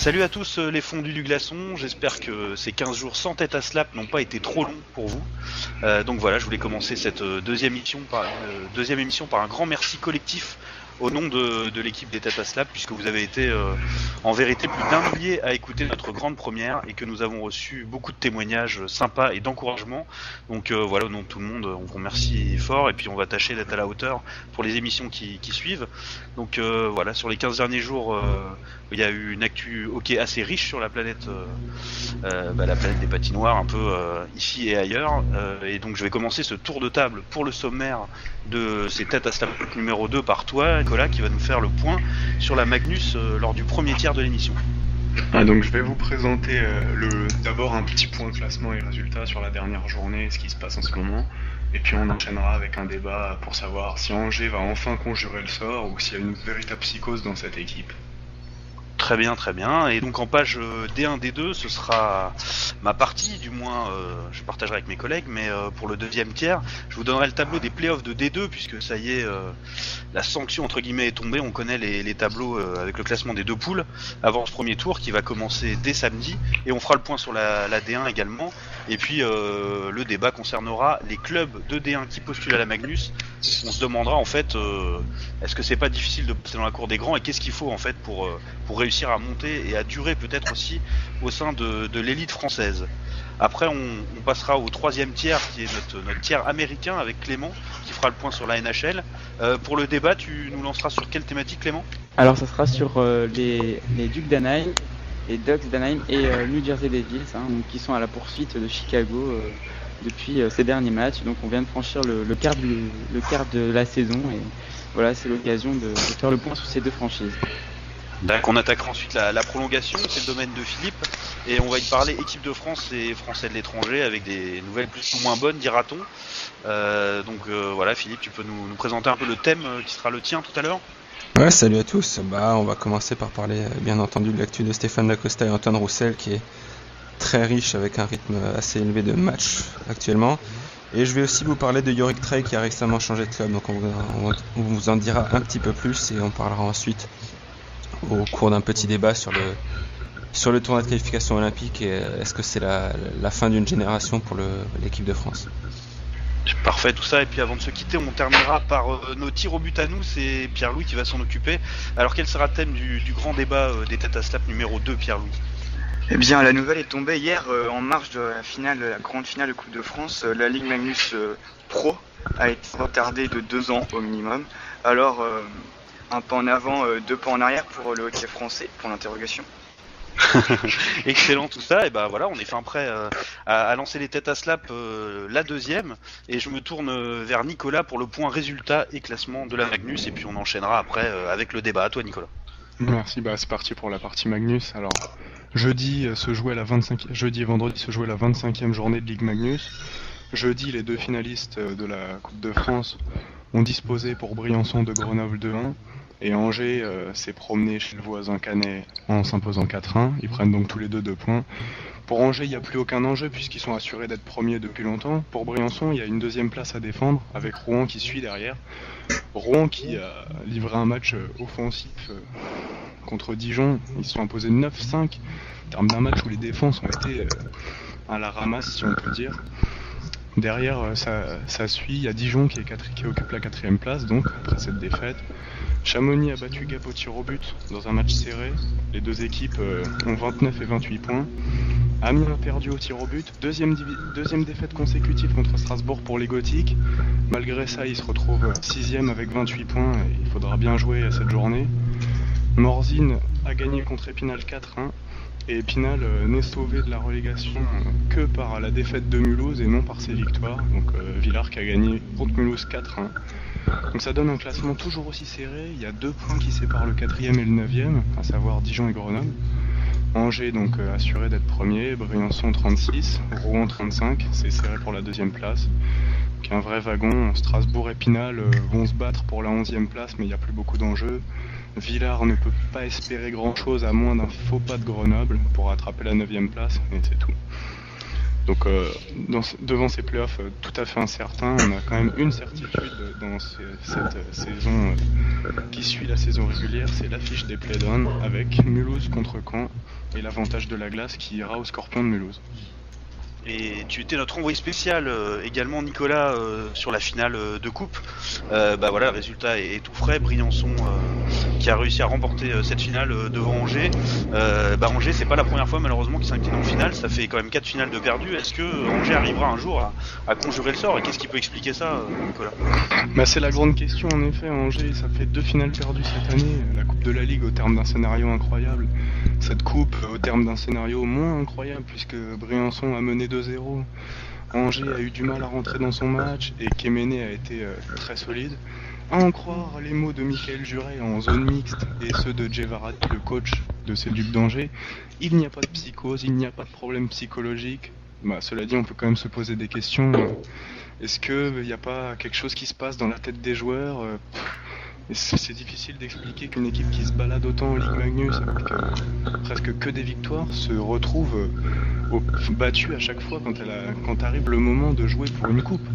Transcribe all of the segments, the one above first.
Salut à tous les fondus du glaçon, j'espère que ces 15 jours sans tête à slap n'ont pas été trop longs pour vous. Donc voilà, je voulais commencer cette deuxième émission par un grand merci collectif au nom de l'équipe des têtes à slap, puisque vous avez été en vérité plus d'1 millier à écouter notre grande première et que nous avons reçu beaucoup de témoignages sympas et d'encouragement. Donc voilà, au nom de tout le monde, on vous remercie fort et puis on va tâcher d'être à la hauteur pour les émissions qui suivent. Donc voilà, sur les 15 derniers jours, il y a eu une actu hockey assez riche sur la planète, la planète des patinoires, un peu ici et ailleurs. Et donc je vais commencer ce tour de table pour le sommaire de ces têtes à slap numéro 2 par toi, Nicolas, qui va nous faire le point sur la Magnus lors du premier tiers de l'émission. Donc je vais vous présenter d'abord un petit point de classement et résultats sur la dernière journée, ce qui se passe en ce moment. Et puis on enchaînera avec un débat pour savoir si Angers va enfin conjurer le sort ou s'il y a une véritable psychose dans cette équipe. Très bien, très bien. Et donc en page D1, D2, ce sera ma partie, du moins je partagerai avec mes collègues, mais pour le deuxième tiers, je vous donnerai le tableau des playoffs de D2, puisque ça y est, la sanction entre guillemets est tombée, on connaît les tableaux avec le classement des deux poules avant ce premier tour qui va commencer dès samedi, et on fera le point sur la D1 également, et puis le débat concernera les clubs de D1 qui postulent à la Magnus. On se demandera en fait, est-ce que c'est pas difficile de passer dans la cour des grands, et qu'est-ce qu'il faut en fait pour réussir à monter et à durer peut-être aussi au sein de l'élite française. Après on passera au troisième tiers qui est notre tiers américain avec Clément qui fera le point sur la NHL. Pour le débat, tu nous lanceras sur quelle thématique, Clément ? Alors ça sera sur les Ducks d'Anaheim, les Ducks d'Anaheim et New Jersey Devils, donc, qui sont à la poursuite de Chicago depuis ces derniers matchs. Donc on vient de franchir le quart de la saison et voilà, c'est l'occasion de faire le point sur ces deux franchises. Donc on attaquera ensuite la prolongation, c'est le domaine de Philippe, et on va y parler équipe de France et Français de l'étranger avec des nouvelles plus ou moins bonnes, dira-t-on. Voilà, Philippe, tu peux nous présenter un peu le thème qui sera le tien tout à l'heure ? Ouais, salut à tous. On va commencer par parler bien entendu de l'actu de Stéphane Dacosta et Antoine Roussel qui est très riche avec un rythme assez élevé de match actuellement. Et je vais aussi vous parler de Yorick Trey qui a récemment changé de club, donc on vous en dira un petit peu plus et on parlera ensuite au cours d'un petit débat sur le tournoi de qualification olympique et est-ce que c'est la fin d'une génération pour l'équipe de France. Parfait tout ça, et puis avant de se quitter on terminera par nos tirs au but à nous, c'est Pierre-Louis qui va s'en occuper. Alors quel sera le thème du grand débat des têtes à slap numéro 2, Pierre-Louis ? Eh bien la nouvelle est tombée hier en marge de la grande finale de Coupe de France. La Ligue Magnus Pro a été retardée de 2 ans au minimum. Alors un pas en avant, 2 pas en arrière pour le hockey français, pour l'interrogation. Excellent tout ça, et ben voilà, on est fin prêt à lancer les têtes à slap, la deuxième, et je me tourne vers Nicolas pour le point résultat et classement de la Magnus, et puis on enchaînera après avec le débat. À toi Nicolas. Merci, c'est parti pour la partie Magnus. Alors jeudi et vendredi se jouait la 25e journée de Ligue Magnus. Jeudi, les 2 finalistes de la Coupe de France ont disposé pour Briançon de Grenoble 2-1. Et Angers s'est promené chez le voisin Canet en s'imposant 4-1. Ils prennent donc tous les 2 points. Pour Angers, il n'y a plus aucun enjeu puisqu'ils sont assurés d'être premiers depuis longtemps. Pour Briançon, il y a une 2e place à défendre avec Rouen qui suit derrière. Rouen qui a livré un match offensif contre Dijon. Ils se sont imposés 9-5 en termes d'un match où les défenses ont été à la ramasse, si on peut dire. Derrière, ça suit. Il y a Dijon qui occupe la 4e place, donc après cette défaite. Chamonix a battu Gap au tir au but dans un match serré. Les 2 équipes ont 29 et 28 points. Amiens a perdu au tir au but. Deuxième défaite consécutive contre Strasbourg pour les Gothiques. Malgré ça, ils se retrouvent 6e avec 28 points et il faudra bien jouer cette journée. Morzine a gagné contre Épinal 4-1. Et Épinal n'est sauvé de la relégation que par la défaite de Mulhouse et non par ses victoires. Donc Villars qui a gagné contre Mulhouse 4-1. Donc ça donne un classement toujours aussi serré. Il y a 2 points qui séparent le 4e et le 9e, à savoir Dijon et Grenoble. Angers donc assuré d'être premier, Briançon 36, Rouen 35, c'est serré pour la 2e place. Donc un vrai wagon. Strasbourg et Épinal vont se battre pour la 11e place, mais il n'y a plus beaucoup d'enjeux. Villars ne peut pas espérer grand chose à moins d'un faux pas de Grenoble pour rattraper la 9e place, et c'est tout. Donc devant ces playoffs tout à fait incertains, on a quand même une certitude dans cette saison qui suit la saison régulière, c'est l'affiche des play-downs avec Mulhouse contre Caen et l'avantage de la glace qui ira aux Scorpions de Mulhouse. Et tu étais notre envoyé spécial également, Nicolas, sur la finale de coupe. Bah voilà, le résultat est tout frais. Briançon qui a réussi à remporter cette finale devant Angers. Bah Angers, c'est pas la première fois malheureusement qu'il s'incline en finale. Ça fait quand même 4 finales de perdues. Est-ce que Angers arrivera un jour à conjurer le sort? Et qu'est-ce qui peut expliquer ça, Nicolas? Bah c'est la grande question en effet. Angers, ça fait 2 finales perdues cette année. La Coupe de la Ligue au terme d'un scénario incroyable. Cette coupe au terme d'un scénario moins incroyable puisque Briançon a mené 2-0. Angers a eu du mal à rentrer dans son match et Kéméné a été très solide. À en croire les mots de Michael Juret en zone mixte et ceux de Jay Varady, le coach de ces Ducs d'Angers, il n'y a pas de psychose, il n'y a pas de problème psychologique. Bah, cela dit, on peut quand même se poser des questions. Est-ce qu'il n'y a pas quelque chose qui se passe dans la tête des joueurs? C'est difficile d'expliquer qu'une équipe qui se balade autant en Ligue Magnus avec presque que des victoires se retrouve battue à chaque fois quand arrive le moment de jouer pour une coupe.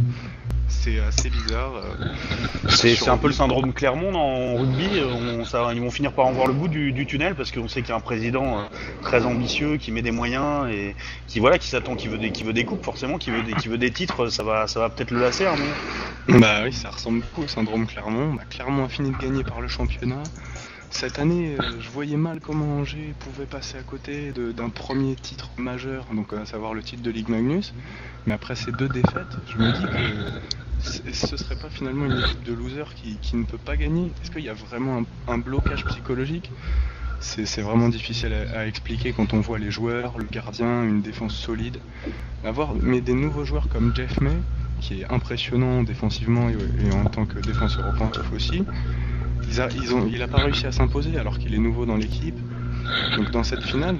C'est assez bizarre. C'est un peu le syndrome Clermont en rugby. Ils vont finir par en voir le bout du tunnel parce qu'on sait qu'il y a un président très ambitieux qui met des moyens et qui s'attend, qui veut des coupes forcément, qui veut des titres. Ça va peut-être le lasser, non? Bah oui, ça ressemble beaucoup au syndrome Clermont. Clermont a fini de gagner par le championnat. Cette année, je voyais mal comment Angers pouvait passer à côté d'un premier titre majeur, donc à savoir le titre de Ligue Magnus. Mais après ces 2 défaites, je me dis que ce serait pas finalement une équipe de losers qui ne peut pas gagner. Est-ce qu'il y a vraiment un blocage psychologique? C'est vraiment difficile à expliquer quand on voit les joueurs, le gardien, une défense solide. Mais des nouveaux joueurs comme Jeff May, qui est impressionnant défensivement et en tant que défenseur offensif aussi, il a pas réussi à s'imposer alors qu'il est nouveau dans l'équipe. Donc dans cette finale,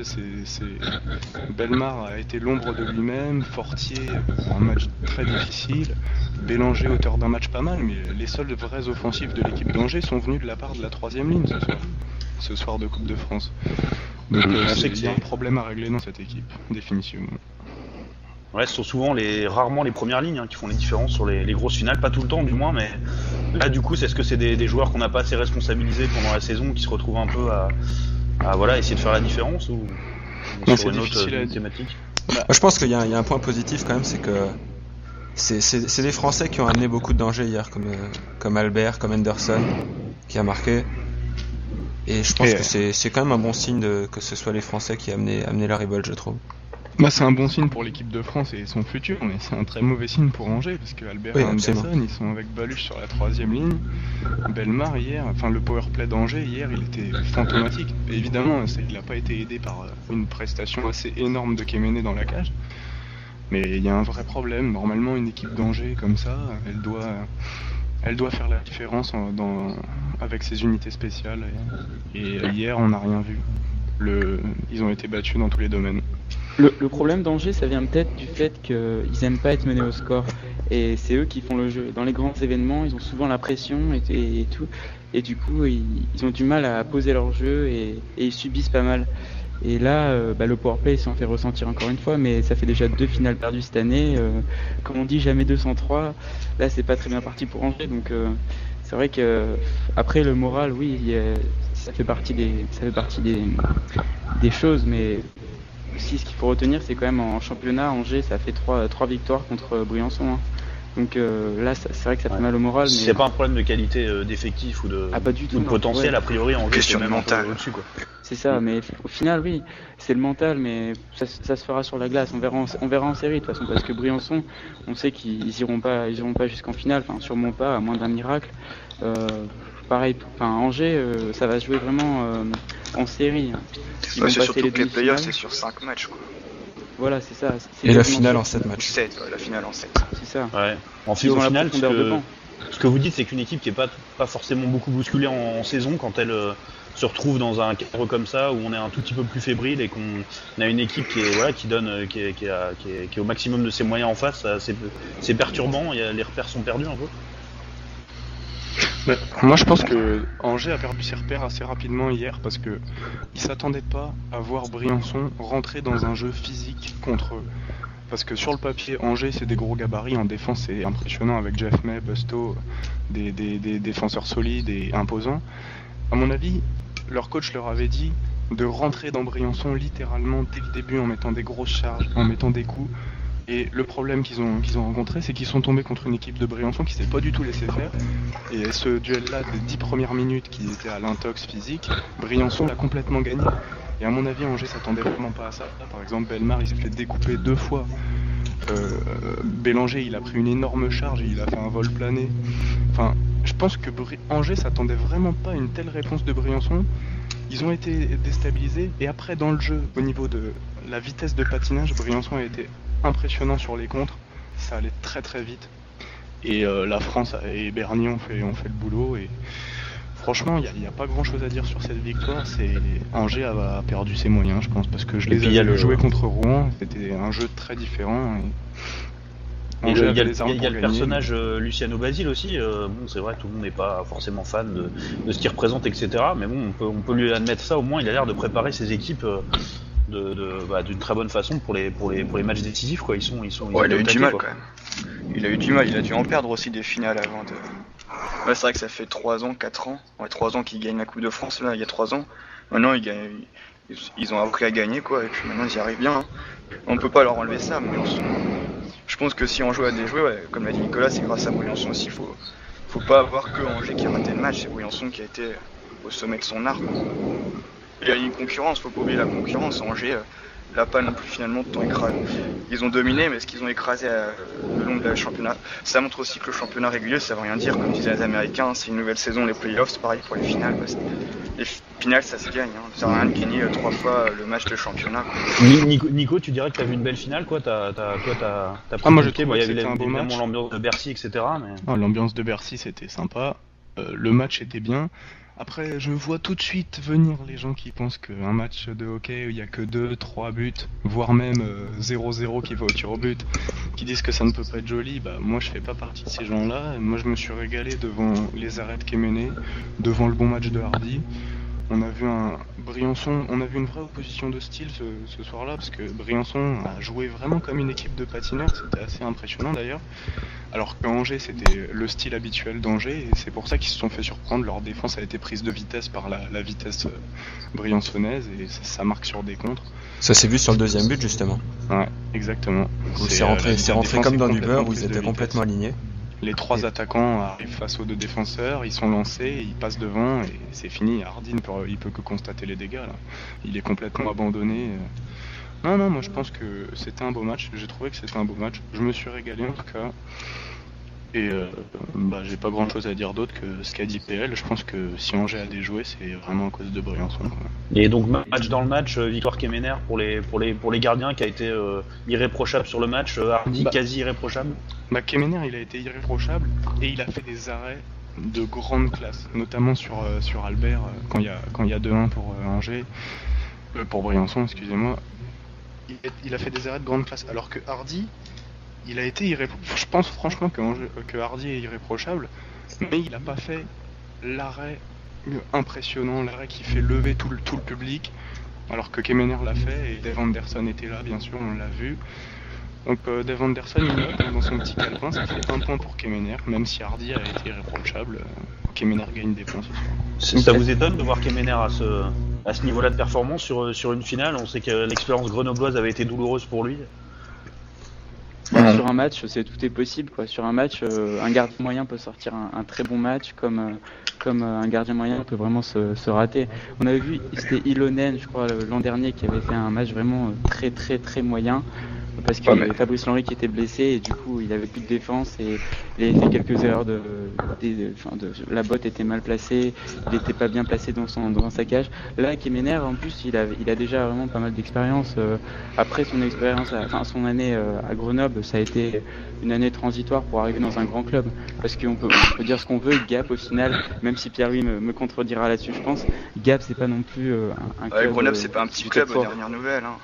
Bellemare a été l'ombre de lui-même, Fortier un match très difficile, Bélanger auteur d'un match pas mal, mais les seuls vrais offensifs de l'équipe d'Angers sont venus de la part de la 3e ligne ce soir de Coupe de France. Donc il y a un problème à régler dans cette équipe, définitivement. Ouais, ce sont rarement les premières lignes qui font les différences sur les grosses finales, pas tout le temps du moins, mais là du coup, est-ce que c'est des joueurs qu'on n'a pas assez responsabilisés pendant la saison qui se retrouvent un peu à essayer de faire la différence ou sur une autre thématique? Je pense qu'il y a un point positif quand même, c'est que c'est des Français qui ont amené beaucoup de danger hier, comme Albert, comme Henderson, qui a marqué. Et je pense que c'est quand même un bon signe que ce soit les Français qui amenaient la révolte, je trouve. C'est un bon signe pour l'équipe de France et son futur, mais c'est un très mauvais signe pour Angers, parce que Albert et Anderson, ils sont avec Baluch sur la 3e ligne. Bellemare hier, le powerplay d'Angers hier, il était fantomatique. Et évidemment, il n'a pas été aidé par une prestation assez énorme de Kéméné dans la cage. Mais il y a un vrai problème. Normalement, une équipe d'Angers comme ça, elle doit faire la différence avec ses unités spéciales. Et hier, on n'a rien vu. Ils ont été battus dans tous les domaines. Le problème d'Angers, ça vient peut-être du fait qu'ils aiment pas être menés au score. Et c'est eux qui font le jeu. Dans les grands événements, ils ont souvent la pression et tout. Et du coup, ils ont du mal à poser leur jeu et ils subissent pas mal. Et là, le powerplay s'en fait ressentir encore une fois, mais ça fait déjà 2 finales perdues cette année. Comme on dit, jamais 203. Là, c'est pas très bien parti pour Angers. Donc, c'est vrai que après le moral, oui, ça fait partie des choses, mais aussi ce qu'il faut retenir, c'est quand même en championnat, Angers, ça fait 3 victoires contre Briançon. Donc là, c'est vrai que ça fait mal au moral. Mais c'est pas un problème de qualité d'effectif ou de potentiel, a priori, Angers, question c'est même mentale au-dessus, quoi. C'est ça, mais au final, oui, c'est le mental, mais ça se fera sur la glace. On verra en série de toute façon, parce que Briançon, on sait qu'ils iront pas jusqu'en finale, sûrement pas, à moins d'un miracle. Pareil, Angers, ça va se jouer vraiment en série. C'est surtout que les playoffs, c'est sur 5 matchs, quoi. Voilà, c'est ça. Et la finale en 7 matchs. 7, la finale en 7. C'est ça. Ouais. Au final, ce que vous dites, c'est qu'une équipe qui est pas forcément beaucoup bousculée en saison, quand elle se retrouve dans un cadre comme ça, où on est un tout petit peu plus fébrile et qu'on a une équipe qui est au maximum de ses moyens en face, c'est perturbant. Les repères sont perdus un peu. Moi je pense que Angers a perdu ses repères assez rapidement hier parce que ils s'attendaient pas à voir Briançon rentrer dans un jeu physique contre eux. Parce que sur le papier, Angers c'est des gros gabarits, en défense c'est impressionnant avec Jeff May, Busto, des défenseurs solides et imposants. À mon avis, leur coach leur avait dit de rentrer dans Briançon littéralement dès le début en mettant des grosses charges, en mettant des coups. Et le problème qu'ils ont rencontré, c'est qu'ils sont tombés contre une équipe de Briançon qui s'est pas du tout laissé faire. Et ce duel-là, des 10 premières minutes qui étaient à l'intox physique, Briançon l'a complètement gagné. Et à mon avis, Angers s'attendait vraiment pas à ça. Par exemple, Bellemare, il s'est fait découper 2 fois. Bélanger, il a pris une énorme charge et il a fait un vol plané. Enfin, je pense que Angers s'attendait vraiment pas à une telle réponse de Briançon. Ils ont été déstabilisés. Et après, dans le jeu, au niveau de la vitesse de patinage, Briançon a été impressionnant sur les contres, ça allait très très vite et la France et Bernier ont fait le boulot et franchement il n'y a pas grand chose à dire sur cette victoire. Angers a perdu ses moyens, je pense, parce que je les ai joués contre Rouen, c'était un jeu très différent et il y a le personnage Luciano Basile aussi, bon c'est vrai tout le monde n'est pas forcément fan de ce qu'il représente, etc, mais bon on peut lui admettre ça, au moins il a l'air de préparer ses équipes d'une très bonne façon pour les matchs décisifs, quoi. Ils il a eu du mal quand même. Il a eu du mal, il a dû en perdre aussi des finales avant de. Ouais, c'est vrai que ça fait 3 ans, 4 ans. Ouais, 3 ans qu'ils gagnent la Coupe de France là, il y a 3 ans. Maintenant ils ont appris à gagner, quoi, et puis maintenant ils y arrivent bien. Hein. On peut pas leur enlever ça, mais je pense que si on joue à des jouets, ouais, comme l'a dit Nicolas, c'est grâce à Briançon aussi. Faut pas avoir que Angers qui a raté le match, c'est Briançon qui a été au sommet de son art. Il y a une concurrence, faut pas oublier la concurrence. Angers l'a pas non plus finalement tant écrasé. Ils ont dominé, mais ce qu'ils ont écrasé le long de la championnat, ça montre aussi que le championnat régulier, ça veut rien dire. Comme disaient les Américains, c'est une nouvelle saison, les playoffs, c'est pareil pour les finales. Les finales, ça se gagne. Hein. Ça sert à rien de gagner 3 fois le match de championnat. Nico, tu dirais que t'as vu une belle finale, quoi. T'as moi, je trouve que c'était un beau match. L'ambiance de Bercy, etc. Mais... l'ambiance de Bercy, c'était sympa. Le match était bien. Après, je vois tout de suite venir les gens qui pensent qu'un match de hockey où il n'y a que 2-3 buts, voire même 0-0 qui va au tir au but, qui disent que ça ne peut pas être joli, bah moi je fais pas partie de ces gens-là. Moi je me suis régalé devant les arrêts de Kemener, devant le bon match de Hardy. On a vu on a vu une vraie opposition de style ce soir-là, parce que Briançon a joué vraiment comme une équipe de patineurs, c'était assez impressionnant d'ailleurs. Alors que Angers, c'était le style habituel d'Angers, et c'est pour ça qu'ils se sont fait surprendre. Leur défense a été prise de vitesse par la vitesse briançonnaise, et ça marque sur des contres. Ça s'est vu sur le deuxième but, justement. Ouais, exactement. C'est rentré comme dans du beurre, où ils étaient complètement alignés. Les 3 attaquants arrivent face aux 2 défenseurs, ils sont lancés, ils passent devant, et c'est fini. Hardy, il peut que constater les dégâts, là. Il est complètement abandonné. Non, moi je pense que c'était un beau match. J'ai trouvé que c'était un beau match. Je me suis régalé en tout cas. Et j'ai pas grand chose à dire d'autre que ce qu'a dit PL. Je pense que si Angers a déjoué, c'est vraiment à cause de Briançon. Et donc match dans le match, victoire Kemener pour les gardiens qui a été irréprochable sur le match, Hardy quasi irréprochable. Kemener il a été irréprochable et il a fait des arrêts de grande classe, notamment sur Albert quand il y a 2-1 pour Angers, pour Briançon, excusez-moi. Il a fait des arrêts de grande classe, alors que Hardy, il a été irréprochable. Je pense franchement que Hardy est irréprochable, mais il n'a pas fait l'arrêt impressionnant, l'arrêt qui fait lever tout le public, alors que Kemener l'a fait, et Dave Anderson était là, bien sûr, on l'a vu. Donc Dave Anderson, il note dans son petit calepin, ça fait 1 point pour Kemener, même si Hardy a été irréprochable. Kemener gagne des points ce soir. Ça vous étonne de voir Kemener à ce niveau-là de performance sur une finale? On sait que l'expérience grenobloise avait été douloureuse pour lui. Sur un match, tout est possible, quoi. Sur un match, un gardien moyen peut sortir un très bon match, comme un gardien moyen peut vraiment se rater. On avait vu, c'était Ilonen, je crois, l'an dernier, qui avait fait un match vraiment très très très moyen, parce qu'il y avait Fabrice Lenry qui était blessé et du coup il avait plus de défense et il avait fait quelques erreurs la botte était mal placée, il était pas bien placé dans sa cage. Là, Kemener, en plus, il a déjà vraiment pas mal d'expérience. Après son son année à Grenoble, ça a été une année transitoire pour arriver dans un grand club, parce qu'on peut dire ce qu'on veut. Gap, au final, même si Pierre-Louis me contredira là-dessus, je pense, Gap c'est pas non plus un club. Grenoble, c'est pas un petit club aux dernières nouvelles. Hein.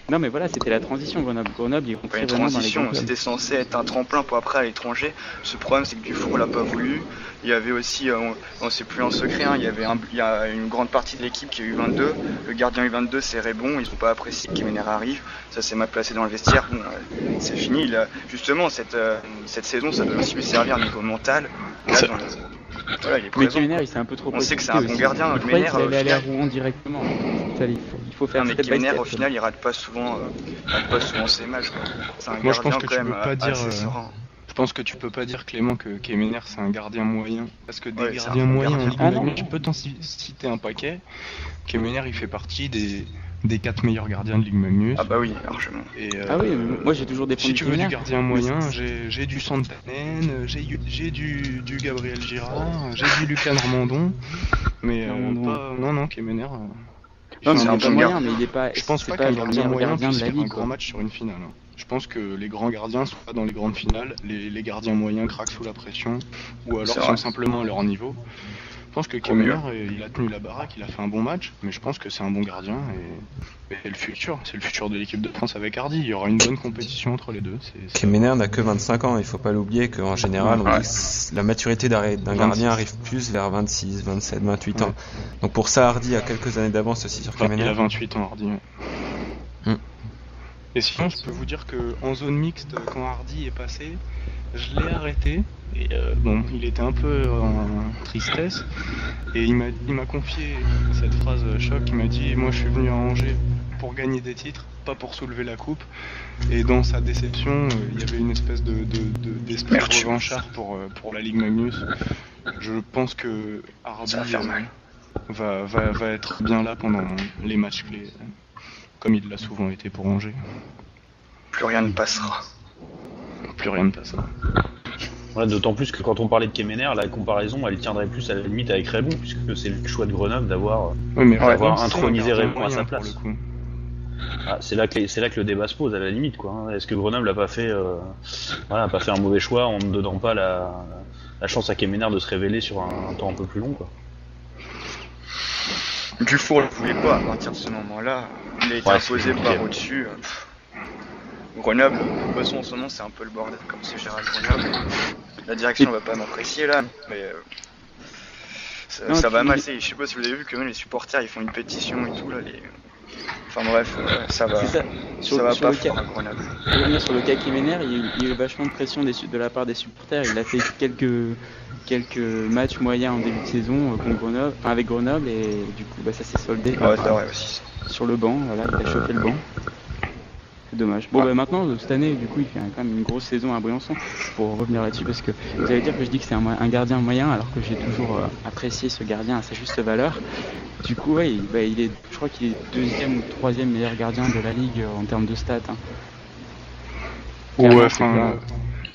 Non, mais voilà, c'était la transition. Grenoble, ils rentraient vraiment dans les grands clubs. C'était censé être un tremplin pour après à l'étranger. Ce problème, c'est que Dufour l'a pas voulu. Il y avait aussi, c'est plus un secret, hein, il y a une grande partie de l'équipe qui a eu 22. Le gardien U22, c'est Rébon. Ils n'ont pas apprécié que Kemener arrive. Ça s'est mal placé dans le vestiaire. Bon, c'est fini. Justement, cette saison, ça doit aussi lui servir au niveau mental. Là, Voilà, il est Mais présent. Kemener, il s'est un peu trop On sait que c'est précipité un bon aussi. gardien, Il le croyait Kemener, qu'il allait aller à final. Rouen directement. Ça, il faut faire Non, mais step by Kemener, step. au final, il rate pas souvent ses matchs, quoi. C'est un Moi, je pense gardien que quand tu même peux pas dire, assez serein. Je pense que tu peux pas dire, Clément, que Kemener c'est un gardien moyen. Parce que des Ouais, c'est gardiens un bon moyens en gardien. Ligue Ah non. Magnus, tu peux t'en citer un paquet. Kemener, il fait partie des 4 meilleurs gardiens de Ligue Magnus. Ah bah oui, largement. Et, Ah oui, mais moi j'ai toujours défendu si tu veux du Kemener. gardien moyen, j'ai du Santanen, j'ai du Gabriel Girard, j'ai du Lucas Normandon. Mais Normandon. non, Kemener. Non, mais c'est il un est pas bon moyen, gardien. mais il est pas. Je pense c'est pas pas qu'un genre le gardien meilleur moyen gardien puisse de la faire un ligue. grand Quoi. match sur une finale. Hein. Je pense que les grands gardiens sont pas dans les grandes finales, les gardiens moyens craquent sous la pression, ou alors C'est sont vrai. simplement à leur niveau. Je pense que Kemener, il a tenu la baraque, il a fait un bon match, mais je pense que c'est un bon gardien et c'est le futur de l'équipe de France avec Hardy. Il y aura une bonne compétition entre les deux. Kemener n'a que 25 ans, il faut pas l'oublier qu'en général, on dit que la maturité d'un gardien arrive plus vers 26, 27, 28 ans. Ouais. Donc pour ça, Hardy a quelques années d'avance aussi sur Enfin, il a Kemener. 28 ans, Hardy. Ouais. Et sinon, je peux vous dire que en zone mixte, quand Hardy est passé, je l'ai arrêté. Et bon, il était un peu en tristesse. Et il m'a confié cette phrase choc. Il m'a dit: moi, je suis venu à Angers pour gagner des titres, pas pour soulever la coupe. Et dans sa déception, il y avait une espèce d'esprit revanchard pour la Ligue Magnus. Je pense que Hardy Ça va faire mal. va être bien là pendant les matchs clés, comme il l'a souvent été pour Angers. Plus rien ne passera. Plus rien ne passera. Ouais, d'autant plus que quand on parlait de Kemener, la comparaison elle tiendrait plus à la limite avec Raymond, puisque c'est le choix de Grenoble d'avoir Oui, mais avoir c'est un intronisé gardien Raymond à sa moyen, pour place. le coup. Ah, c'est là que le débat se pose à la limite, quoi. Hein. Est-ce que Grenoble a pas fait un mauvais choix en ne donnant pas la chance à Kemener de se révéler sur un temps un peu plus long, quoi. Dufour ne le voulait pas à partir de ce moment-là. Il a été Ouais, imposé c'est compliqué. par au-dessus. Grenoble, de toute façon en ce moment c'est un peu le bordel comme c'est géré à Grenoble. La direction va pas m'apprécier là, mais Non, ça va puis- mal. Je sais pas si vous avez vu que même les supporters ils font une pétition et tout là. Enfin bref, ça va. C'est ça. Ça va Sur pas le cas, fort à Grenoble. pour revenir sur le cas Kemener, il y a eu vachement de pression de la part des supporters. Il a fait quelques matchs moyens en début de saison contre Grenoble, enfin, avec Grenoble, et du coup ça s'est soldé Ouais, c'est vrai aussi. sur le banc. Voilà, il a chauffé le banc. C'est dommage. Bon, bah maintenant, cette année, du coup, il fait quand même une grosse saison à Briançon. Pour revenir là-dessus, parce que vous allez dire que je dis que c'est un gardien moyen, alors que j'ai toujours apprécié ce gardien à sa juste valeur. Du coup, ouais, je crois qu'il est deuxième ou troisième meilleur gardien de la ligue en termes de stats. Hein. Clairement, Ouais, c'est enfin, clair.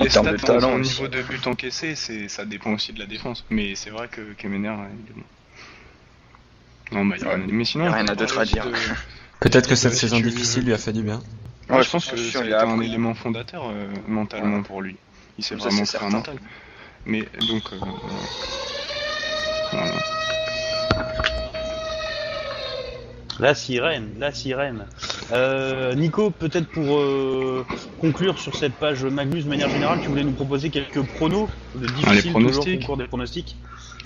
En les termes de stats, talent au aussi. niveau de but encaissé, ça dépend aussi de la défense. Mais c'est vrai que Kemener, il est bon. Non, bah, Ouais, mais sinon, y a rien on à peut d'autre à parler dire. de Peut-être que cette la saison situation. difficile lui a fait du bien. Ouais, Ouais, je pense que sûr, ça a il été a un appris. élément fondateur mentalement pour lui. Il s'est Ça, vraiment c'est créé un certain. mental. Mais donc, voilà. La sirène. Nico, peut-être pour conclure sur cette page Magnus de manière générale, tu voulais nous proposer quelques pronos, de difficiles toujours pronostics. concours des pronostics.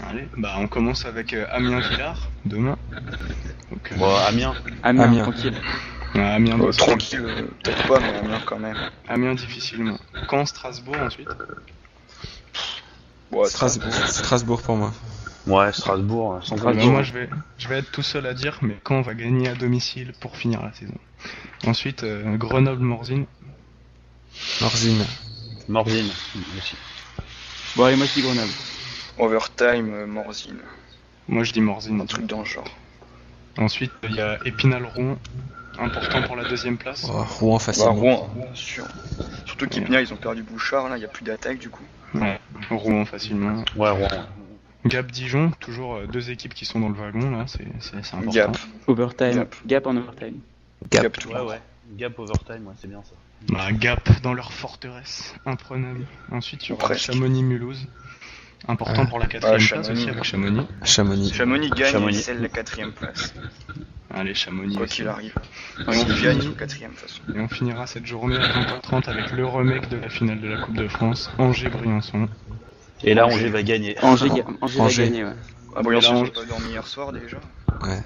Allez, bah on commence avec Amiens-Villars demain. Donc, Bon, Amiens. Amiens, Amiens. tranquille. Amiens, Tranquille, peut-être pas, mais Amiens quand même. Amiens difficilement. Caen, Strasbourg ensuite. Bon, Strasbourg pour moi. Ouais, Strasbourg, sans Bah, conviction. moi je vais être tout seul à dire, mais Caen va gagner à domicile pour finir la saison. Ensuite Grenoble-Morzine. Morzine. Morzine aussi. Bon, allez, moi je dis Grenoble. Overtime, Morzine. Moi je dis Morzine. Un truc dans le genre. Ensuite il y a Épinal-Rouen, important pour la deuxième place. Oh, Rouen Bah, facilement. Rouen, bien sûr. Surtout qu'Épinal, ils ont perdu Bouchard, là, il n'y a plus d'attaque du coup. Ouais, Rouen facilement. Ouais, Rouen. Gap-Dijon, toujours deux équipes qui sont dans le wagon là, c'est important. Gap. Overtime. Gap en overtime. Gap. tout. Ouais. Gap overtime, ouais, c'est bien ça. Bah, Gap dans leur forteresse, imprenable. Ensuite il y aura Presque. Chamonix-Mulhouse, important pour la quatrième place Chamonix. aussi avec Chamonix. Chamonix. Chamonix gagne Chamonix. et scelle la 4ème place. Allez, Chamonix. Quoi aussi. qu'il arrive. on S'ils finit- gagnent, ils sont 4ème de toute façon. Et on finira cette journée à 20h30 avec le remake de la finale de la Coupe de France, Angers-Briançon. Et là, Angers va gagner. Angers va Angers. gagner, ouais. Ah, Briançon, là, j'ai pas dormi hier soir déjà. Ouais.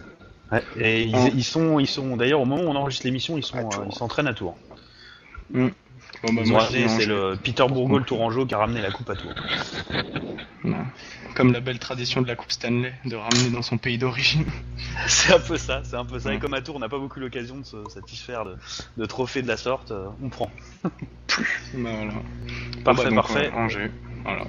Ouais, et ils sont d'ailleurs au moment où on enregistre l'émission, ils À Tours. ils s'entraînent à Tours. Bon, bah, Ils ont moi, ramené, je dis c'est Angers. le Peter Bourgault, le Tourangeau, qui a ramené la coupe à Tours. Non. Comme la belle tradition de la Coupe Stanley, de ramener dans son pays d'origine. C'est un peu ça, c'est un peu ça. Et Ouais. comme à Tours, on n'a pas beaucoup l'occasion de se satisfaire de trophées de la sorte, on prend. Bah, voilà. Parfait, donc, parfait. Angers, voilà.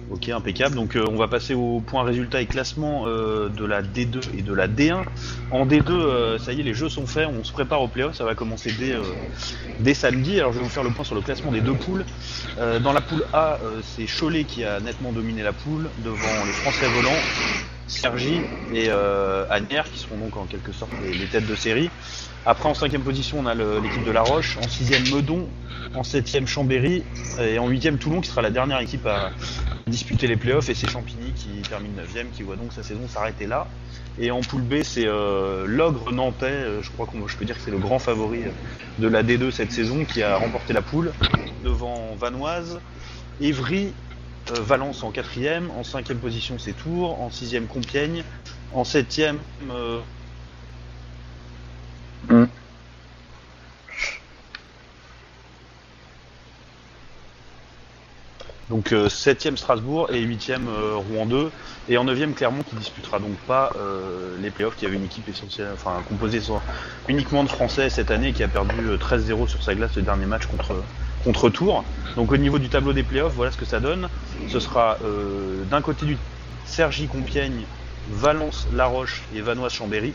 Ok, impeccable. Donc on va passer au point résultat et classement de la D2 et de la D1. En D2, ça y est, les jeux sont faits, on se prépare au playoff, ça va commencer dès samedi. Alors je vais vous faire le point sur le classement des deux poules. Dans la poule A, c'est Cholet qui a nettement dominé la poule, devant les Français volants, Cergy et Agnières, qui seront donc en quelque sorte les têtes de série. Après, en 5e position, on a l'équipe de La Roche, en 6e Meudon, en 7e Chambéry, et en 8e Toulon, qui sera la dernière équipe à disputer les playoffs, et c'est Champigny qui termine 9e, qui voit donc sa saison s'arrêter là. Et en poule B, c'est l'Ogre Nantais, je crois je peux dire que c'est le grand favori de la D2 cette saison, qui a remporté la poule, devant Vanoise, Évry, Valence en 4e, en 5e position c'est Tours, en 6e Compiègne, en 7e donc 7e Strasbourg et 8e Rouen 2, et en 9e Clermont qui disputera donc pas les playoffs, qui avait une équipe essentielle, enfin composée uniquement de Français cette année, qui a perdu 13-0 sur sa glace le dernier match contre Tours. Donc au niveau du tableau des playoffs, voilà ce que ça donne. Ce sera d'un côté du Cergy Compiègne, Valence La Roche et Vanoise Chambéry,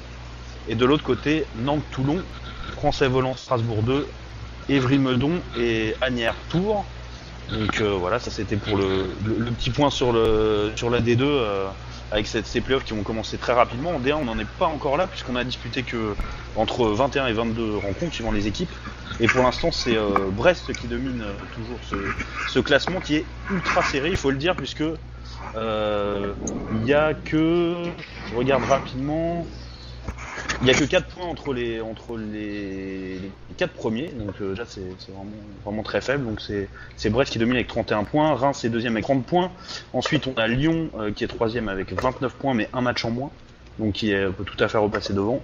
et de l'autre côté Nantes-Toulon, Français Volant Strasbourg 2, Évry-Meudon et Agnières Tours. Donc voilà, ça c'était pour le petit point sur la D2 avec ces playoffs qui vont commencer très rapidement. En D1, on n'en est pas encore là puisqu'on a disputé que entre 21 et 22 rencontres suivant les équipes. Et pour l'instant, c'est Brest qui domine toujours ce classement qui est ultra serré, il faut le dire, puisque il y a que, je regarde rapidement, il y a que 4 points entre les 4 premiers, donc là c'est vraiment très faible. Donc c'est Brest qui domine avec 31 points, Reims est deuxième avec 30 points. Ensuite on a Lyon qui est troisième avec 29 points mais un match en moins, donc qui peut tout à fait repasser devant.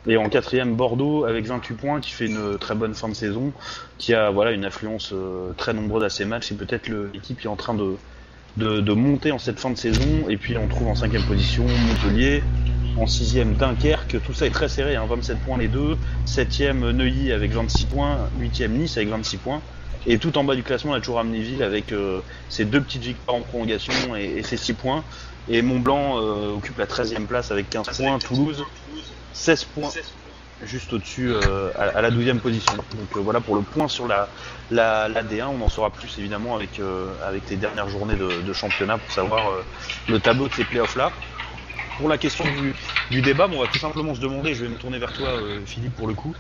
Et en quatrième Bordeaux avec 28 points, qui fait une très bonne fin de saison, qui a une affluence très nombreuse à ses matchs. C'est peut-être l'équipe qui est en train de monter en cette fin de saison. Et puis on trouve en 5e position Montpellier, en 6e Dunkerque, tout ça est très serré, 27 points les deux, 7e Neuilly avec 26 points, 8e Nice avec 26 points, et tout en bas du classement on a toujours Amnéville avec ses 2 petites victoires en prolongation et ses 6 points, et Mont-Blanc occupe la 13e place avec 15 points, Toulouse 16 points, juste au-dessus à la 12e position. Donc voilà pour le point sur la D1, on en saura plus évidemment avec les dernières journées de championnat pour savoir le tableau de ces playoffs là. Pour la question du débat, on va tout simplement se demander, je vais me tourner vers toi Philippe pour le coup,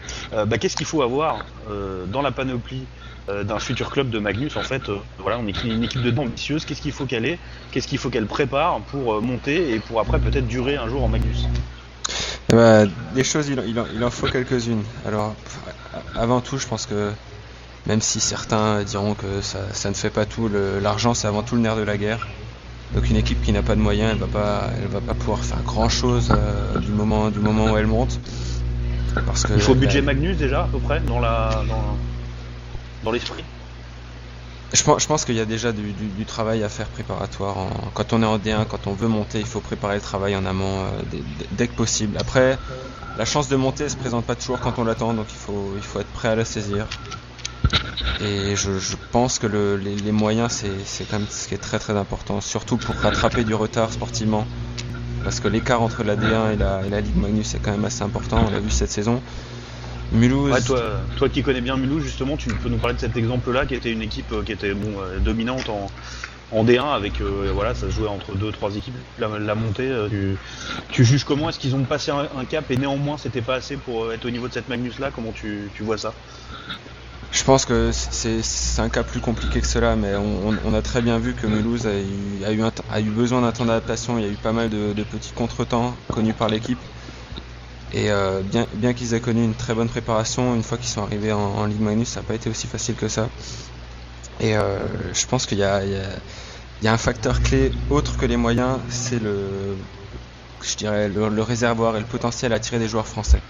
qu'est-ce qu'il faut avoir dans la panoplie d'un futur club de Magnus en fait. Voilà, on est une équipe de dents ambitieuse, qu'est-ce qu'il faut qu'elle ait, qu'est-ce qu'il faut qu'elle prépare pour monter et pour après peut-être durer un jour en Magnus. Des choses, il en faut quelques-unes. Alors, avant tout, je pense que même si certains diront que ça ne fait pas tout, l'argent c'est avant tout le nerf de la guerre. Donc une équipe qui n'a pas de moyens, elle va pas pouvoir faire grand chose du moment où elle monte. Parce que il faut budget Magnus déjà à peu près dans l'esprit. Je pense qu'il y a déjà du travail à faire préparatoire. Quand on est en D1, quand on veut monter, il faut préparer le travail en amont dès que possible. Après, la chance de monter ne se présente pas toujours quand on l'attend, donc il faut être prêt à la saisir. Et je pense que les moyens c'est quand même ce qui est très très important, surtout pour rattraper du retard sportivement, parce que l'écart entre la D1 et la Ligue Magnus est quand même assez important, on l'a vu cette saison. Mulhouse... Ouais, toi qui connais bien Mulhouse justement, tu peux nous parler de cet exemple-là qui était une équipe qui était dominante en D1 avec ça se jouait entre 2-3 équipes, la montée. Tu juges comment? Est-ce qu'ils ont passé un cap et néanmoins c'était pas assez pour être au niveau de cette Magnus-là? Comment tu vois ça? Je pense que c'est un cas plus compliqué que cela, mais on a très bien vu que Mulhouse a eu besoin d'un temps d'adaptation. Il y a eu pas mal de petits contretemps connus par l'équipe. Et bien qu'ils aient connu une très bonne préparation, une fois qu'ils sont arrivés en Ligue Magnus, ça n'a pas été aussi facile que ça. Et je pense qu'il y a un facteur clé autre que les moyens, c'est le réservoir et le potentiel à attirer des joueurs français.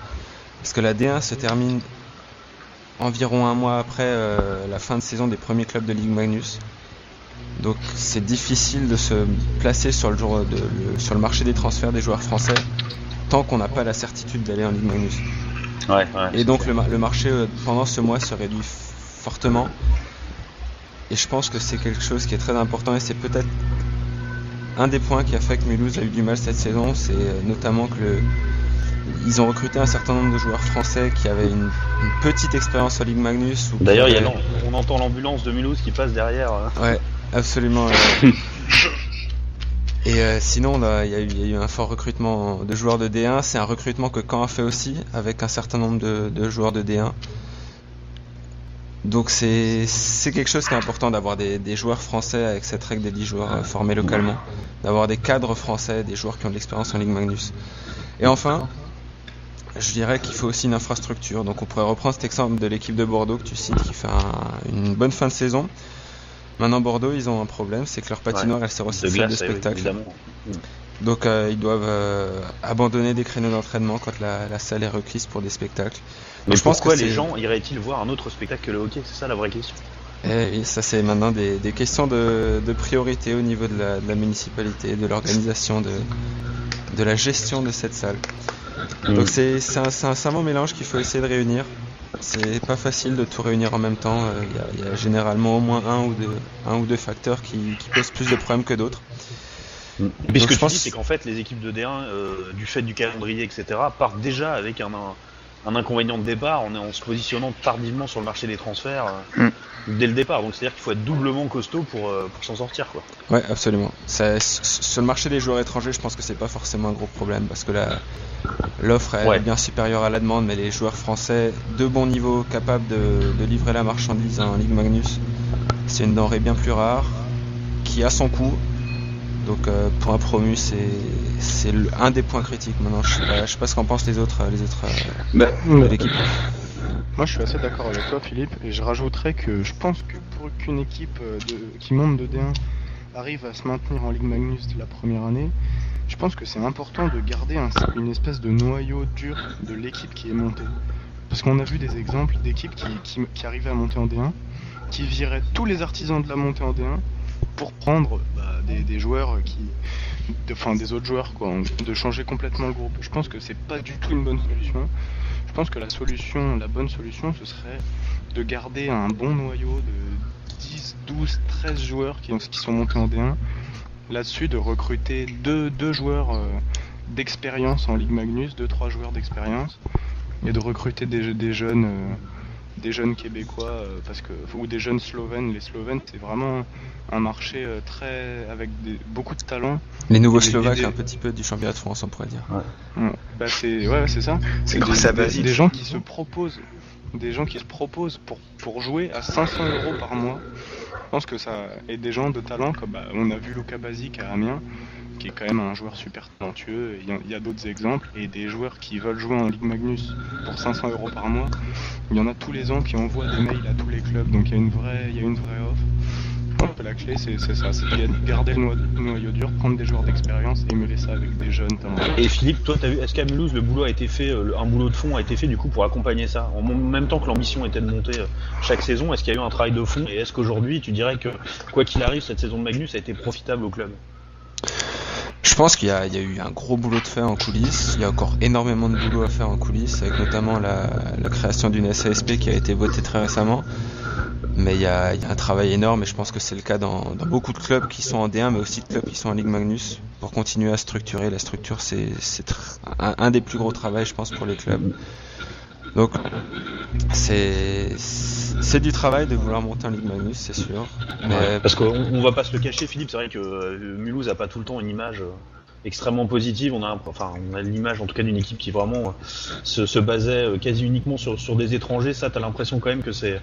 Parce que la D1 se termine environ un mois après la fin de saison des premiers clubs de Ligue Magnus. Donc c'est difficile de se placer sur le marché des transferts des joueurs français tant qu'on n'a pas la certitude d'aller en Ligue Magnus. Ouais, et donc le marché pendant ce mois se réduit fortement. Et je pense que c'est quelque chose qui est très important et c'est peut-être un des points qui a fait que Mulhouse a eu du mal cette saison. C'est notamment ils ont recruté un certain nombre de joueurs français qui avaient une petite expérience en Ligue Magnus. D'ailleurs, on entend l'ambulance de Mulhouse qui passe derrière. Ouais, absolument. Et sinon, il y a eu un fort recrutement de joueurs de D1. C'est un recrutement que Caen a fait aussi, avec un certain nombre de joueurs de D1. Donc c'est quelque chose qui est important d'avoir des joueurs français avec cette règle des 10 joueurs formés localement. D'avoir des cadres français, des joueurs qui ont de l'expérience en Ligue Magnus. Et enfin, je dirais qu'il faut aussi une infrastructure. Donc on pourrait reprendre cet exemple de l'équipe de Bordeaux que tu cites, qui fait une bonne fin de saison. Maintenant Bordeaux, ils ont un problème, c'est que leur patinoire elle sert aussi de salle de spectacle. Donc ils doivent abandonner des créneaux d'entraînement quand la salle est requise pour des spectacles. Mais je pense pourquoi les gens iraient-ils voir un autre spectacle que le hockey? C'est ça la vraie question. Et ça c'est maintenant des questions de priorité au niveau de la municipalité, de l'organisation, de la gestion de cette salle. Donc c'est un savant mélange qu'il faut essayer de réunir. C'est pas facile de tout réunir en même temps. Il y a généralement au moins un ou deux facteurs qui posent plus de problèmes que d'autres. Et puis ce que tu dis, c'est qu'en fait les équipes de D1, du fait du calendrier, etc., partent déjà avec un inconvénient de départ en se positionnant tardivement sur le marché des transferts dès le départ. Donc c'est-à-dire qu'il faut être doublement costaud pour s'en sortir, quoi. Ouais, absolument. Sur le marché des joueurs étrangers, je pense que c'est pas forcément un gros problème parce que l'offre est bien supérieure à la demande, mais les joueurs français de bon niveau, capables de livrer la marchandise en Ligue Magnus, c'est une denrée bien plus rare qui a son coût. Donc pour un promu, c'est un des points critiques. Maintenant, je sais pas ce qu'en pensent les autres de l'équipe. Moi, je suis assez d'accord avec toi, Philippe, et je rajouterais que je pense que pour qu'une équipe qui monte de D1 arrive à se maintenir en Ligue Magnus la première année, je pense que c'est important de garder une espèce de noyau dur de l'équipe qui est montée. Parce qu'on a vu des exemples d'équipes qui arrivaient à monter en D1, qui viraient tous les artisans de la montée en D1 pour prendre des joueurs des autres joueurs, quoi, de changer complètement le groupe. Je pense que c'est pas du tout une bonne solution. Je pense que la bonne solution, ce serait de garder un bon noyau de 10, 12, 13 joueurs qui sont montés en D1. Là-dessus, de recruter deux joueurs d'expérience en Ligue Magnus, 2-3 joueurs d'expérience, et de recruter des jeunes québécois ou des jeunes slovènes. Les Slovènes, c'est vraiment un marché avec beaucoup de talent. Les nouveaux Slovaques, un petit peu du championnat de France, on pourrait dire. Ouais. C'est ça. C'est grâce à Basile. Des gens qui se proposent pour jouer à 500 € par mois. Je pense que ça, et des gens de talent comme on a vu Luka Basic à Amiens, qui est quand même un joueur super talentueux. Il y a d'autres exemples, et des joueurs qui veulent jouer en Ligue Magnus pour 500 € par mois. Il y en a tous les ans qui envoient des mails à tous les clubs, donc il y a une vraie offre. Je pense que la clé c'est ça, c'est de garder le noyau dur, prendre des joueurs d'expérience et mêler ça avec des jeunes talents. Et Philippe, toi, est-ce qu'à Mulhouse, le boulot a été fait, un boulot de fond a été fait du coup pour accompagner ça, en même temps que l'ambition était de monter chaque saison? Est-ce qu'il y a eu un travail de fond, et est-ce qu'aujourd'hui tu dirais que quoi qu'il arrive, cette saison de Magnus a été profitable au club? Je pense qu'il y a eu un gros boulot de fait en coulisses. Il y a encore énormément de boulot à faire en coulisses, avec notamment la création d'une SASP qui a été votée très récemment. Mais il y a un travail énorme, et je pense que c'est le cas dans beaucoup de clubs qui sont en D1, mais aussi de clubs qui sont en Ligue Magnus, pour continuer à structurer. La structure, c'est un des plus gros travaux, je pense, pour les clubs. Donc c'est du travail de vouloir monter en Ligue Magnus, c'est sûr. Mais... Parce qu'on va pas se le cacher, Philippe, c'est vrai que Mulhouse a pas tout le temps une image extrêmement positive. On a l'image en tout cas d'une équipe qui vraiment se basait quasi uniquement sur des étrangers. Ça, t'as l'impression quand même que c'est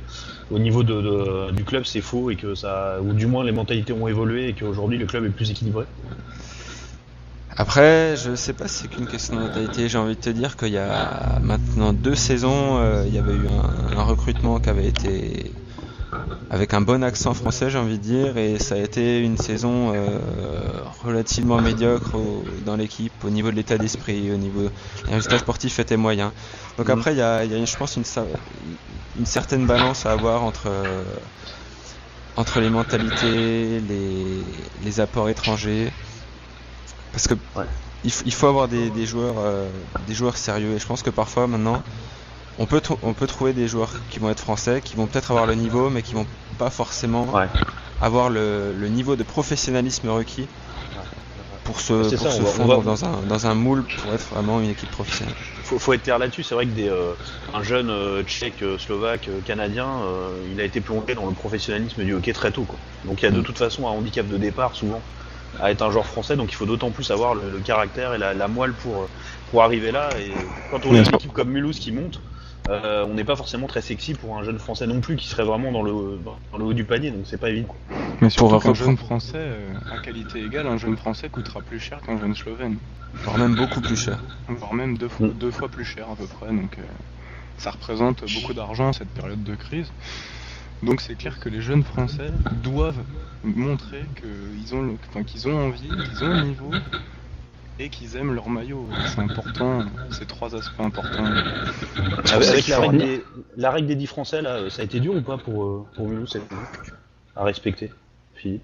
au niveau du club, c'est faux, et que ou du moins les mentalités ont évolué, et qu'aujourd'hui le club est plus équilibré. Après, je sais pas si c'est qu'une question de mentalité. J'ai envie de te dire qu'il y a maintenant 2 saisons, il y avait eu un recrutement qui avait été avec un bon accent français, j'ai envie de dire, et ça a été une saison relativement médiocre dans l'équipe, au niveau de l'état d'esprit, au niveau des résultats sportifs étaient moyens. Donc après, il y a, je pense, une certaine balance à avoir entre les mentalités, les apports étrangers, parce que il faut avoir des joueurs sérieux, et je pense que parfois maintenant on peut trouver des joueurs qui vont être français, qui vont peut-être avoir le niveau, mais qui vont pas forcément avoir le niveau de professionnalisme requis pour se fondre dans un moule pour être vraiment une équipe professionnelle. Faut être clair là-dessus, c'est vrai que un jeune tchèque, slovaque, canadien, il a été plongé dans le professionnalisme du hockey très tôt, quoi. Donc il y a de toute façon un handicap de départ souvent à être un joueur français, donc il faut d'autant plus avoir le caractère et la moelle pour arriver là. Et quand on a une équipe comme Mulhouse qui monte, on n'est pas forcément très sexy pour un jeune français non plus qui serait vraiment dans le haut du panier, donc c'est pas évident. Mais surtout qu'un jeune français, à qualité égale, un jeune français coûtera plus cher qu'un jeune slovène. Voire même beaucoup plus cher. Voire même deux fois plus cher à peu près, donc ça représente beaucoup d'argent cette période de crise. Donc c'est clair que les jeunes français doivent montrer qu'ils ont envie, qu'ils ont le niveau et qu'ils aiment leur maillot. C'est important, c'est trois aspects importants. Avec la règle des 10 Français, là, ça a été dur ou pas pour Mulhouse à respecter, Philippe?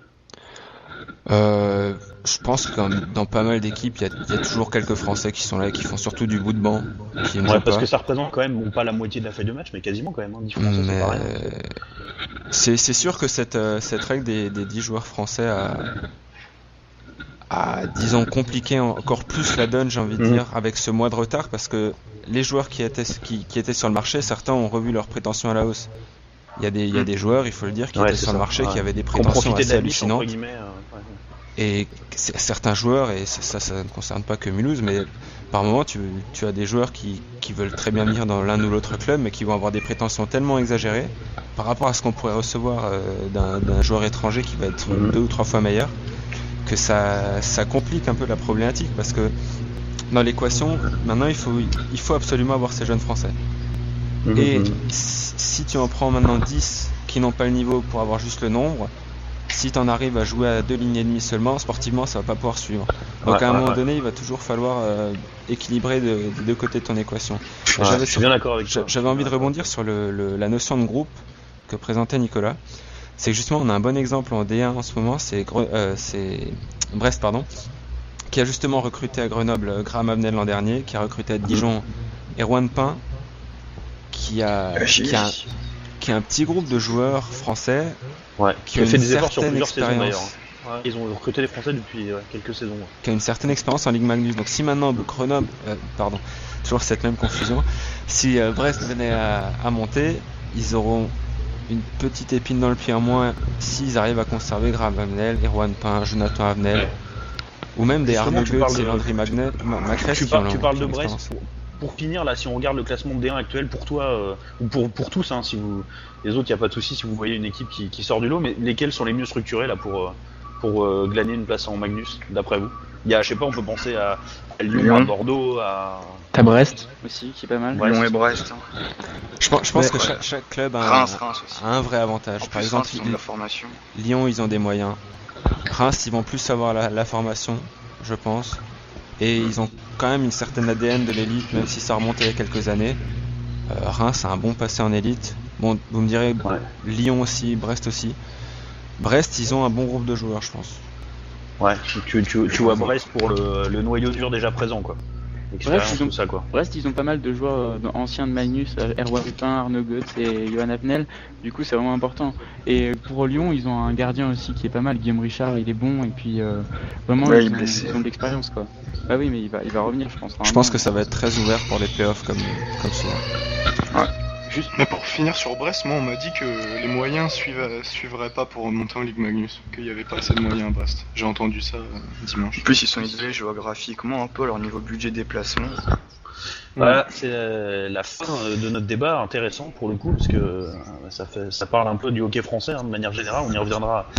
Je pense que dans pas mal d'équipes, il y a toujours quelques Français qui sont là et qui font surtout du bout de banc. Parce que ça représente quand même, pas la moitié de la feuille de match, mais quasiment quand même, 10 Français, c'est pareil. C'est sûr que cette règle des 10 joueurs français a, disons, compliqué encore plus la donne, j'ai envie de dire, avec ce mois de retard, parce que les joueurs qui étaient sur le marché, certains ont revu leurs prétentions à la hausse. Il y a des joueurs, il faut le dire, qui étaient sur le marché, qui avaient des prétentions assez hallucinantes. Et certains joueurs, et ça ne concerne pas que Mulhouse, mais par moment tu as des joueurs qui veulent très bien venir dans l'un ou l'autre club, mais qui vont avoir des prétentions tellement exagérées par rapport à ce qu'on pourrait recevoir d'un joueur étranger qui va être 2 ou 3 fois meilleur, que ça complique un peu la problématique, parce que dans l'équation, maintenant il faut absolument avoir ces jeunes Français. Et si tu en prends maintenant 10 qui n'ont pas le niveau pour avoir juste le nombre, si tu en arrives à jouer à 2 lignes et demie seulement, sportivement ça va pas pouvoir suivre. Donc à un moment donné, il va toujours falloir équilibrer des deux côtés de ton équation. Je suis bien d'accord avec toi. J'avais envie de rebondir sur la notion de groupe que présentait Nicolas. C'est que justement on a un bon exemple en D1 en ce moment, c'est Brest, qui a justement recruté à Grenoble Graham Abnel l'an dernier, qui a recruté à Dijon Erwan Pin, qui a un petit groupe de joueurs français qui ont fait des efforts sur plusieurs saisons d'ailleurs. Ils ont recruté les Français depuis quelques saisons. Qui a une certaine expérience en Ligue Magnus. Donc si maintenant Grenoble, toujours cette même confusion, si Brest venait à monter, ils auront une petite épine dans le pied en moins s'ils arrivent à conserver Graham Abnel, Erwan Pin, Jonathan Abnel, ou même des Arnaud Goetz et Landry Macresse. Tu parles de Brest. Pour finir, là, si on regarde le classement de D1 actuel, pour toi, ou pour tous, hein, les autres, il n'y a pas de souci si vous voyez une équipe qui sort du lot, mais lesquels sont les mieux structurés là pour glaner une place en Magnus, d'après vous? Il y a, je sais pas, on peut penser à Lyon, à Bordeaux, T'as Brest aussi, qui est pas mal. Lyon et Brest. Je pense que chaque club a un vrai avantage. Par exemple, la formation. Lyon, ils ont des moyens. Reims, ils vont plus avoir la formation, je pense. Et ils ont quand même une certaine ADN de l'élite, même si ça remonte il y a quelques années. Reims a un bon passé en élite. Bon, vous me direz, Lyon aussi, Brest aussi. Brest, ils ont un bon groupe de joueurs, je pense. Ouais, tu vois Brest pour le noyau dur déjà présent, quoi. Brest, ils ont pas mal de joueurs anciens de Magnus, Erwan Pin, Arnaud Goetz et Johan Abnel. Du coup, c'est vraiment important. Et pour Lyon, ils ont un gardien aussi qui est pas mal. Guillaume Richard, il est bon. Et puis, vraiment, ils ont de l'expérience, quoi. Bah oui, mais il va revenir, je pense. Je pense que ça va être très ouvert pour les playoffs, comme souvent. Ouais. Mais pour finir sur Brest, moi on m'a dit que les moyens suivraient pas pour monter en Ligue Magnus, qu'il n'y avait pas assez de moyens à Brest. J'ai entendu ça dimanche. En plus ils sont isolés géographiquement un peu, leur niveau budget déplacement. Voilà, c'est la fin de notre débat, intéressant pour le coup, parce que ça parle un peu du hockey français, hein, de manière générale, on y reviendra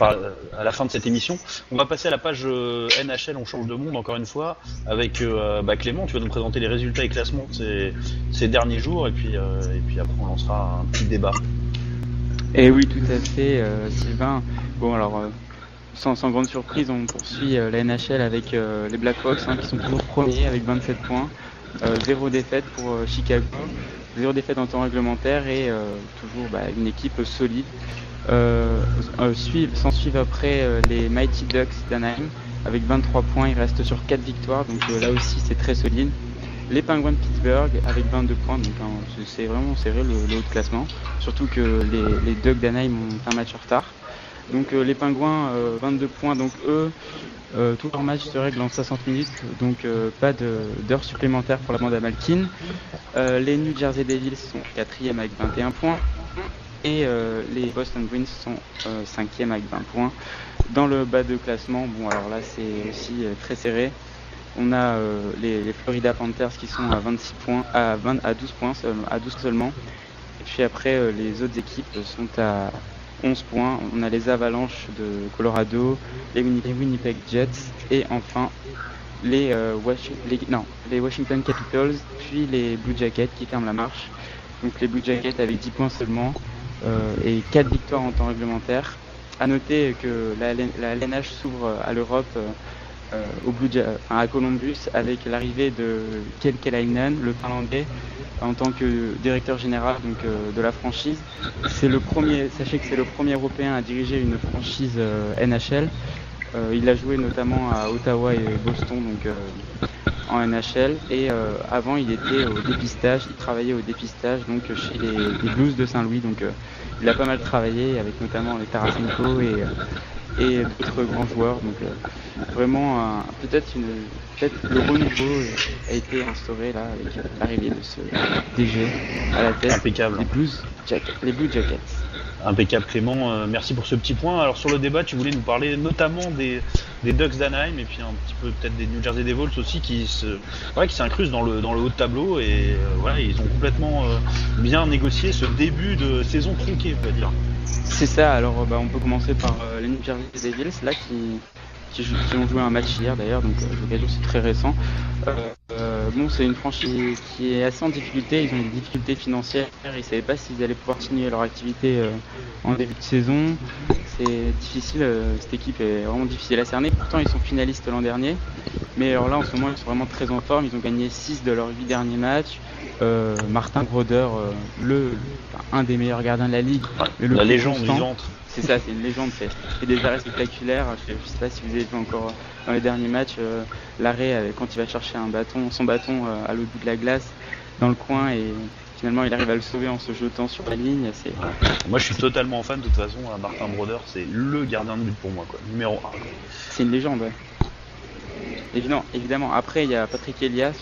à la fin de cette émission. On va passer à la page NHL, on change de monde encore une fois, avec Clément, tu vas nous présenter les résultats et classements de ces derniers jours, et puis après on lancera un petit débat. Et oui, tout à fait, Sylvain. Bon, alors, sans grande surprise, on poursuit la NHL avec les Blackhawks qui sont toujours premiers avec 27 points. 0 défaite pour Chicago, 0 défaite en temps réglementaire et toujours une équipe solide. S'en suivent après les Mighty Ducks d'Anaheim avec 23 points, ils restent sur 4 victoires, donc là aussi c'est très solide. Les Penguins de Pittsburgh avec 22 points, donc c'est vraiment serré le haut de classement, surtout que les Ducks d'Anaheim ont un match en retard. Donc les Penguins 22 points, donc eux tout leur match se règle en 60 minutes, donc pas d'heures supplémentaires pour la bande à Malkin. Les New Jersey Devils sont 4e avec 21 points et les Boston Bruins sont 5e avec 20 points. Dans le bas de classement, bon alors là c'est aussi très serré. On a les Florida Panthers qui sont à 26 points, à 12 points, à 12 seulement. Et puis après les autres équipes sont à 11 points. On a les Avalanches de Colorado, les Winnipeg Jets et enfin les Washington Capitals, puis les Blue Jackets qui ferment la marche. Donc les Blue Jackets avec 10 points seulement et 4 victoires en temps réglementaire. A noter que la LNH s'ouvre à l'Europe à Columbus avec l'arrivée de Kelkelainen, le Finlandais, en tant que directeur général de la franchise. Sachez que c'est le premier Européen à diriger une franchise NHL. Il a joué notamment à Ottawa et Boston en NHL et avant il était au dépistage, il travaillait au dépistage chez les Blues de Saint-Louis, il a pas mal travaillé avec notamment les Tarasenko et d'autres grands joueurs, vraiment peut-être le renouveau a été instauré là avec l'arrivée de ce DG à la tête. Impeccable. Les Blue Jackets. Impeccable Clément, merci pour ce petit point. Alors sur le débat, tu voulais nous parler notamment des Ducks d'Anaheim et puis un petit peu peut-être des New Jersey Devils aussi qui s'incrusent dans le haut de tableau et ils ont complètement bien négocié ce début de saison tronqué, on peut dire. C'est ça, alors on peut commencer par les New Jersey Devils là qui ont joué un match hier d'ailleurs, l'occasion c'est très récent. C'est une franchise qui est assez en difficulté, ils ont des difficultés financières, ils ne savaient pas s'ils allaient pouvoir continuer leur activité en début de saison. C'est difficile, cette équipe est vraiment difficile à cerner, pourtant ils sont finalistes l'an dernier. Mais alors là en ce moment ils sont vraiment très en forme, ils ont gagné 6 de leurs 8 derniers matchs. Martin Brodeur, un des meilleurs gardiens de la ligue. La légende vivante. C'est ça, c'est une légende, fait des arrêts spectaculaires. Je ne sais pas si vous avez vu encore dans les derniers matchs l'arrêt quand il va chercher son bâton à l'autre bout de la glace dans le coin et finalement il arrive à le sauver en se jetant sur la ligne. Moi je suis totalement fan de toute façon. Martin Brodeur, c'est le gardien de but pour moi, numéro 1. C'est une légende, ouais. Évidemment. Après il y a Patrick Elias,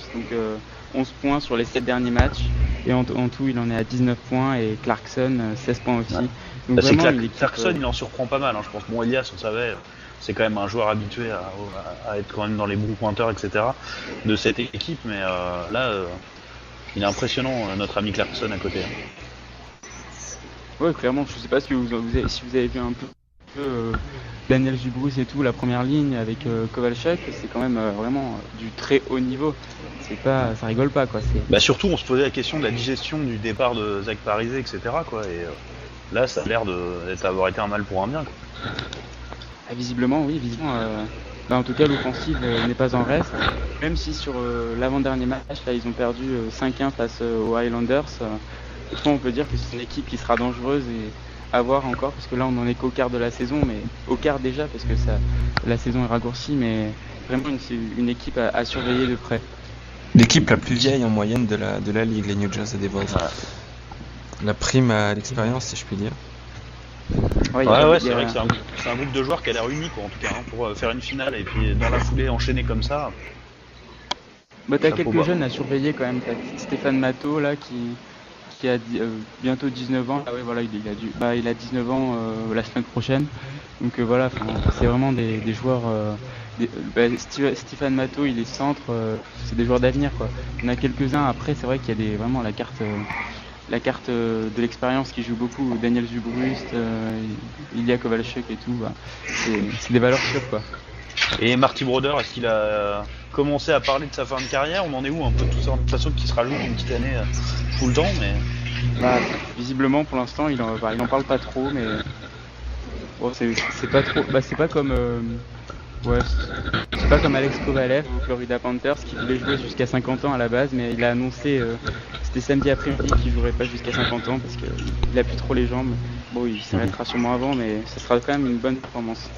11 points sur les 7 derniers matchs. Et en tout, il en est à 19 points et Clarkson 16 points aussi. Ouais. Donc c'est Clarkson, il en surprend pas mal, je pense. Bon, Elias, on savait, c'est quand même un joueur habitué à être quand même dans les bons pointeurs, etc. de cette équipe, mais là, il est impressionnant, notre ami Clarkson à côté. Ouais, clairement, je sais pas si vous avez vu un peu Daniel Zubrus et tout, la première ligne avec Kovalchuk, c'est quand même vraiment du très haut niveau. Ça rigole pas, quoi. Surtout, on se posait la question de la digestion du départ de Zach Parise, etc. Et là, ça a l'air d'avoir été un mal pour un bien, quoi. Visiblement. En tout cas, l'offensive n'est pas en reste. Même si sur l'avant-dernier match, là, ils ont perdu 5-1 face aux Highlanders. On peut dire que c'est une équipe qui sera dangereuse et à voir encore, parce que là, on n'en est qu'au quart de la saison, mais au quart déjà, parce que la saison est raccourcie, mais vraiment une équipe à surveiller de près. L'équipe la plus vieille en moyenne de la ligue, les New Jersey Devils. La prime à l'expérience, si je puis dire. C'est vrai que c'est un groupe de joueurs qui a l'air unique, en tout cas, pour faire une finale et puis dans la foulée enchaîner comme ça. T'as quelques jeunes à surveiller quand même. T'as Stéphane Matteau là qui a bientôt 19 ans. Il a 19 ans la semaine prochaine. Donc c'est vraiment des joueurs. Stéphane Matteau, il est centre, c'est des joueurs d'avenir, quoi. Il y en a quelques-uns après, c'est vrai qu'il y a vraiment la carte de l'expérience qui joue beaucoup. Daniel Zubrust, Ilya Kovalchuk et tout, c'est des valeurs sûres, quoi. Et Marty Brodeur, est-ce qu'il a commencé à parler de sa fin de carrière? On en est où un peu tout ça? De toute façon, qui se rajoute une petite année tout le temps, mais... Bah, visiblement pour l'instant il en parle pas trop, mais bon, c'est pas trop. Bah, c'est pas comme ouais, c'est pas comme Alex Kovalev au Florida Panthers qui voulait jouer jusqu'à 50 ans à la base, mais il a annoncé c'était samedi après-midi qu'il jouerait pas jusqu'à 50 ans parce qu'il a plus trop les jambes. Bon, il s'arrêtera sûrement avant, mais ça sera quand même une bonne performance.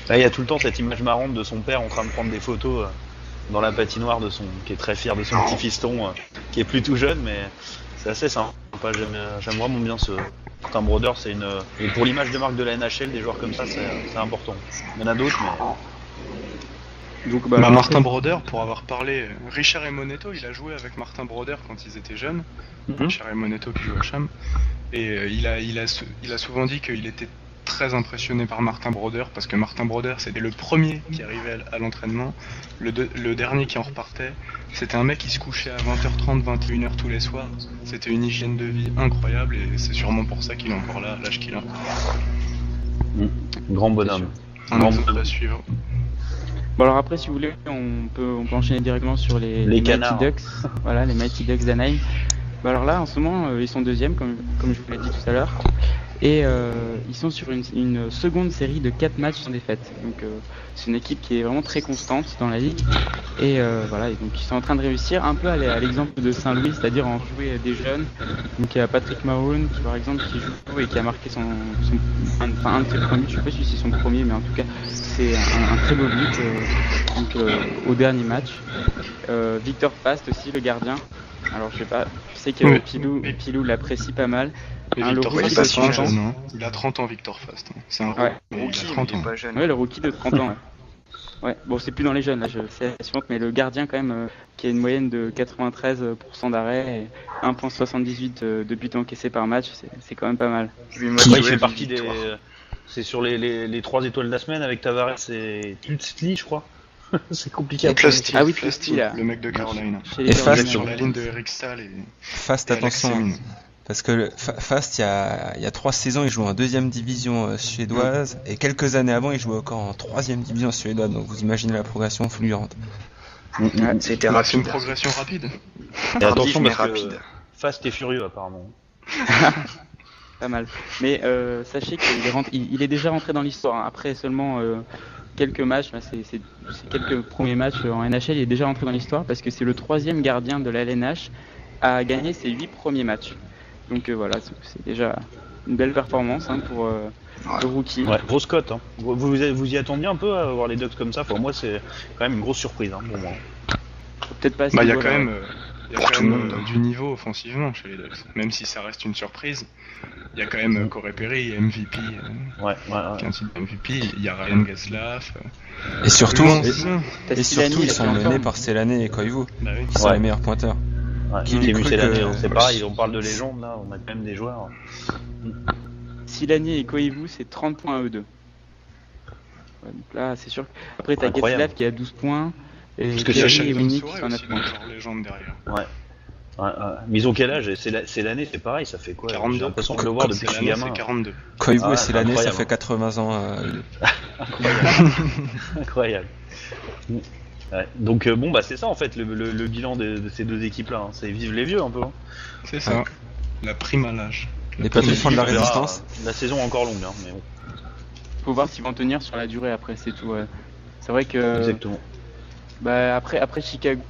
Là, il y a tout le temps cette image marrante de son père en train de prendre des photos dans la patinoire qui est très fier de son petit fiston, qui est plus tout jeune, mais c'est assez sympa. J'aime vraiment bien ce Martin Brodeur. Et pour l'image de marque de la NHL, des joueurs comme ça, c'est important. Il y en a d'autres, mais Donc, Martin Brodeur, pour avoir parlé, Richard Emonetto, il a joué avec Martin Brodeur quand ils étaient jeunes. Richard Emonetto qui joue à Cham. Et il a souvent dit qu'il était très impressionné par Martin Brodeur parce que Martin Brodeur c'était le premier qui arrivait à l'entraînement, le dernier qui en repartait. C'était un mec qui se couchait à 20h30, 21h tous les soirs. C'était une hygiène de vie incroyable et c'est sûrement pour ça qu'il est encore là, à l'âge qu'il a. Grand bonhomme. Un exemple à suivre. Bon, alors après, si vous voulez, on peut enchaîner directement sur les Mighty Ducks. Voilà, les Mighty Ducks d'Anaheim. Bah alors là, en ce moment, ils sont deuxièmes, comme je vous l'ai dit tout à l'heure. Et ils sont sur une seconde série de 4 matchs sans défaite. Donc c'est une équipe qui est vraiment très constante dans la ligue. Et voilà, et donc ils sont en train de réussir un peu à l'exemple de Saint-Louis, c'est-à-dire en jouer des jeunes. Donc il y a Patrick Mahone qui par exemple qui joue et qui a marqué un de ses premiers, je sais pas si c'est son premier, mais en tout cas c'est un très beau but au dernier match. Victor Fast aussi, le gardien. Alors je sais que Pilou l'apprécie pas mal. Et Victor Fast, c'est pas jeune, hein. Il a 30 ans, Victor Fast. C'est un rookie, il a 30 ans. pas jeune. Ouais, le rookie de 30 ans. Ouais, bon, c'est plus dans les jeunes, là, c'est assurante, mais le gardien, quand même, qui a une moyenne de 93% d'arrêt et 1,78 de buts encaissés par match, c'est quand même pas mal. Il fait partie des. C'est sur les 3 étoiles de la semaine avec Tavares et Tutsli, je crois. C'est compliqué à Plasty, Ah oui, Plasty, là. le mec de Caroline. Et Fast sur la ligne de Eric Stahl et Fast, et Alex attention. Semin. Parce que Fast, il y a 3 saisons, il jouait en 2e division suédoise, et quelques années avant, il jouait encore en 3e division suédoise, donc vous imaginez la progression fulgurante. Ouais, c'était C'est une rapide. progression rapide. Et attention mais parce rapide. que Fast est furieux apparemment. Pas mal. Mais sachez qu'il est déjà rentré dans l'histoire. Hein. Après seulement quelques matchs, c'est quelques premiers matchs en NHL, il est déjà rentré dans l'histoire parce que c'est le 3e gardien de la LNH à gagner ses 8 premiers matchs. Donc voilà, c'est déjà une belle performance pour le rookie. Ouais, grosse cote. Hein. Vous y attendiez un peu à voir les Ducks comme ça. Pour moi, c'est quand même une grosse surprise pour moi. Peut-être pas. Il y a quand même, du niveau offensivement chez les Ducks, même si ça reste une surprise. Il y a quand même Corey Perry, MVP, qui est un titre MVP. Il y a Ryan Getzlaf. Et surtout, Stilani, ils sont menés par Selané et Koivu, qui sont les meilleurs pointeurs. Ouais, Qui j'ai lui vu cru cette année, que- c'est pareil, on parle de légende là, on a quand même des joueurs. Silani et Koivu, c'est 30 points à eux deux. Ouais, donc là, c'est sûr. Après, t'as Incroyable. Getzlaf qui a 12 points. Et Parce que Il y a Perry et Sheldon Winnick qui Souray sont à 9 aussi, points. dans leur légende derrière. Ouais, mais ils ont quel âge? C'est l'année, c'est pareil, ça fait quoi? 42. J'ai l'impression de le voir depuis que je suis gamin. C'est 42. Koivu Ah, et Selané, ça incroyable. fait 80 ans. Incroyable. Ouais. Donc bon bah c'est ça en fait le bilan de ces deux équipes là, c'est vive les vieux un peu. Hein. C'est ça. La prime à l'âge. Les petits font de la On verra, résistance. La saison est encore longue, hein, mais bon. Faut voir s'ils vont tenir sur la durée après, c'est tout. Ouais. C'est vrai que Exactement. bah, après Chicago,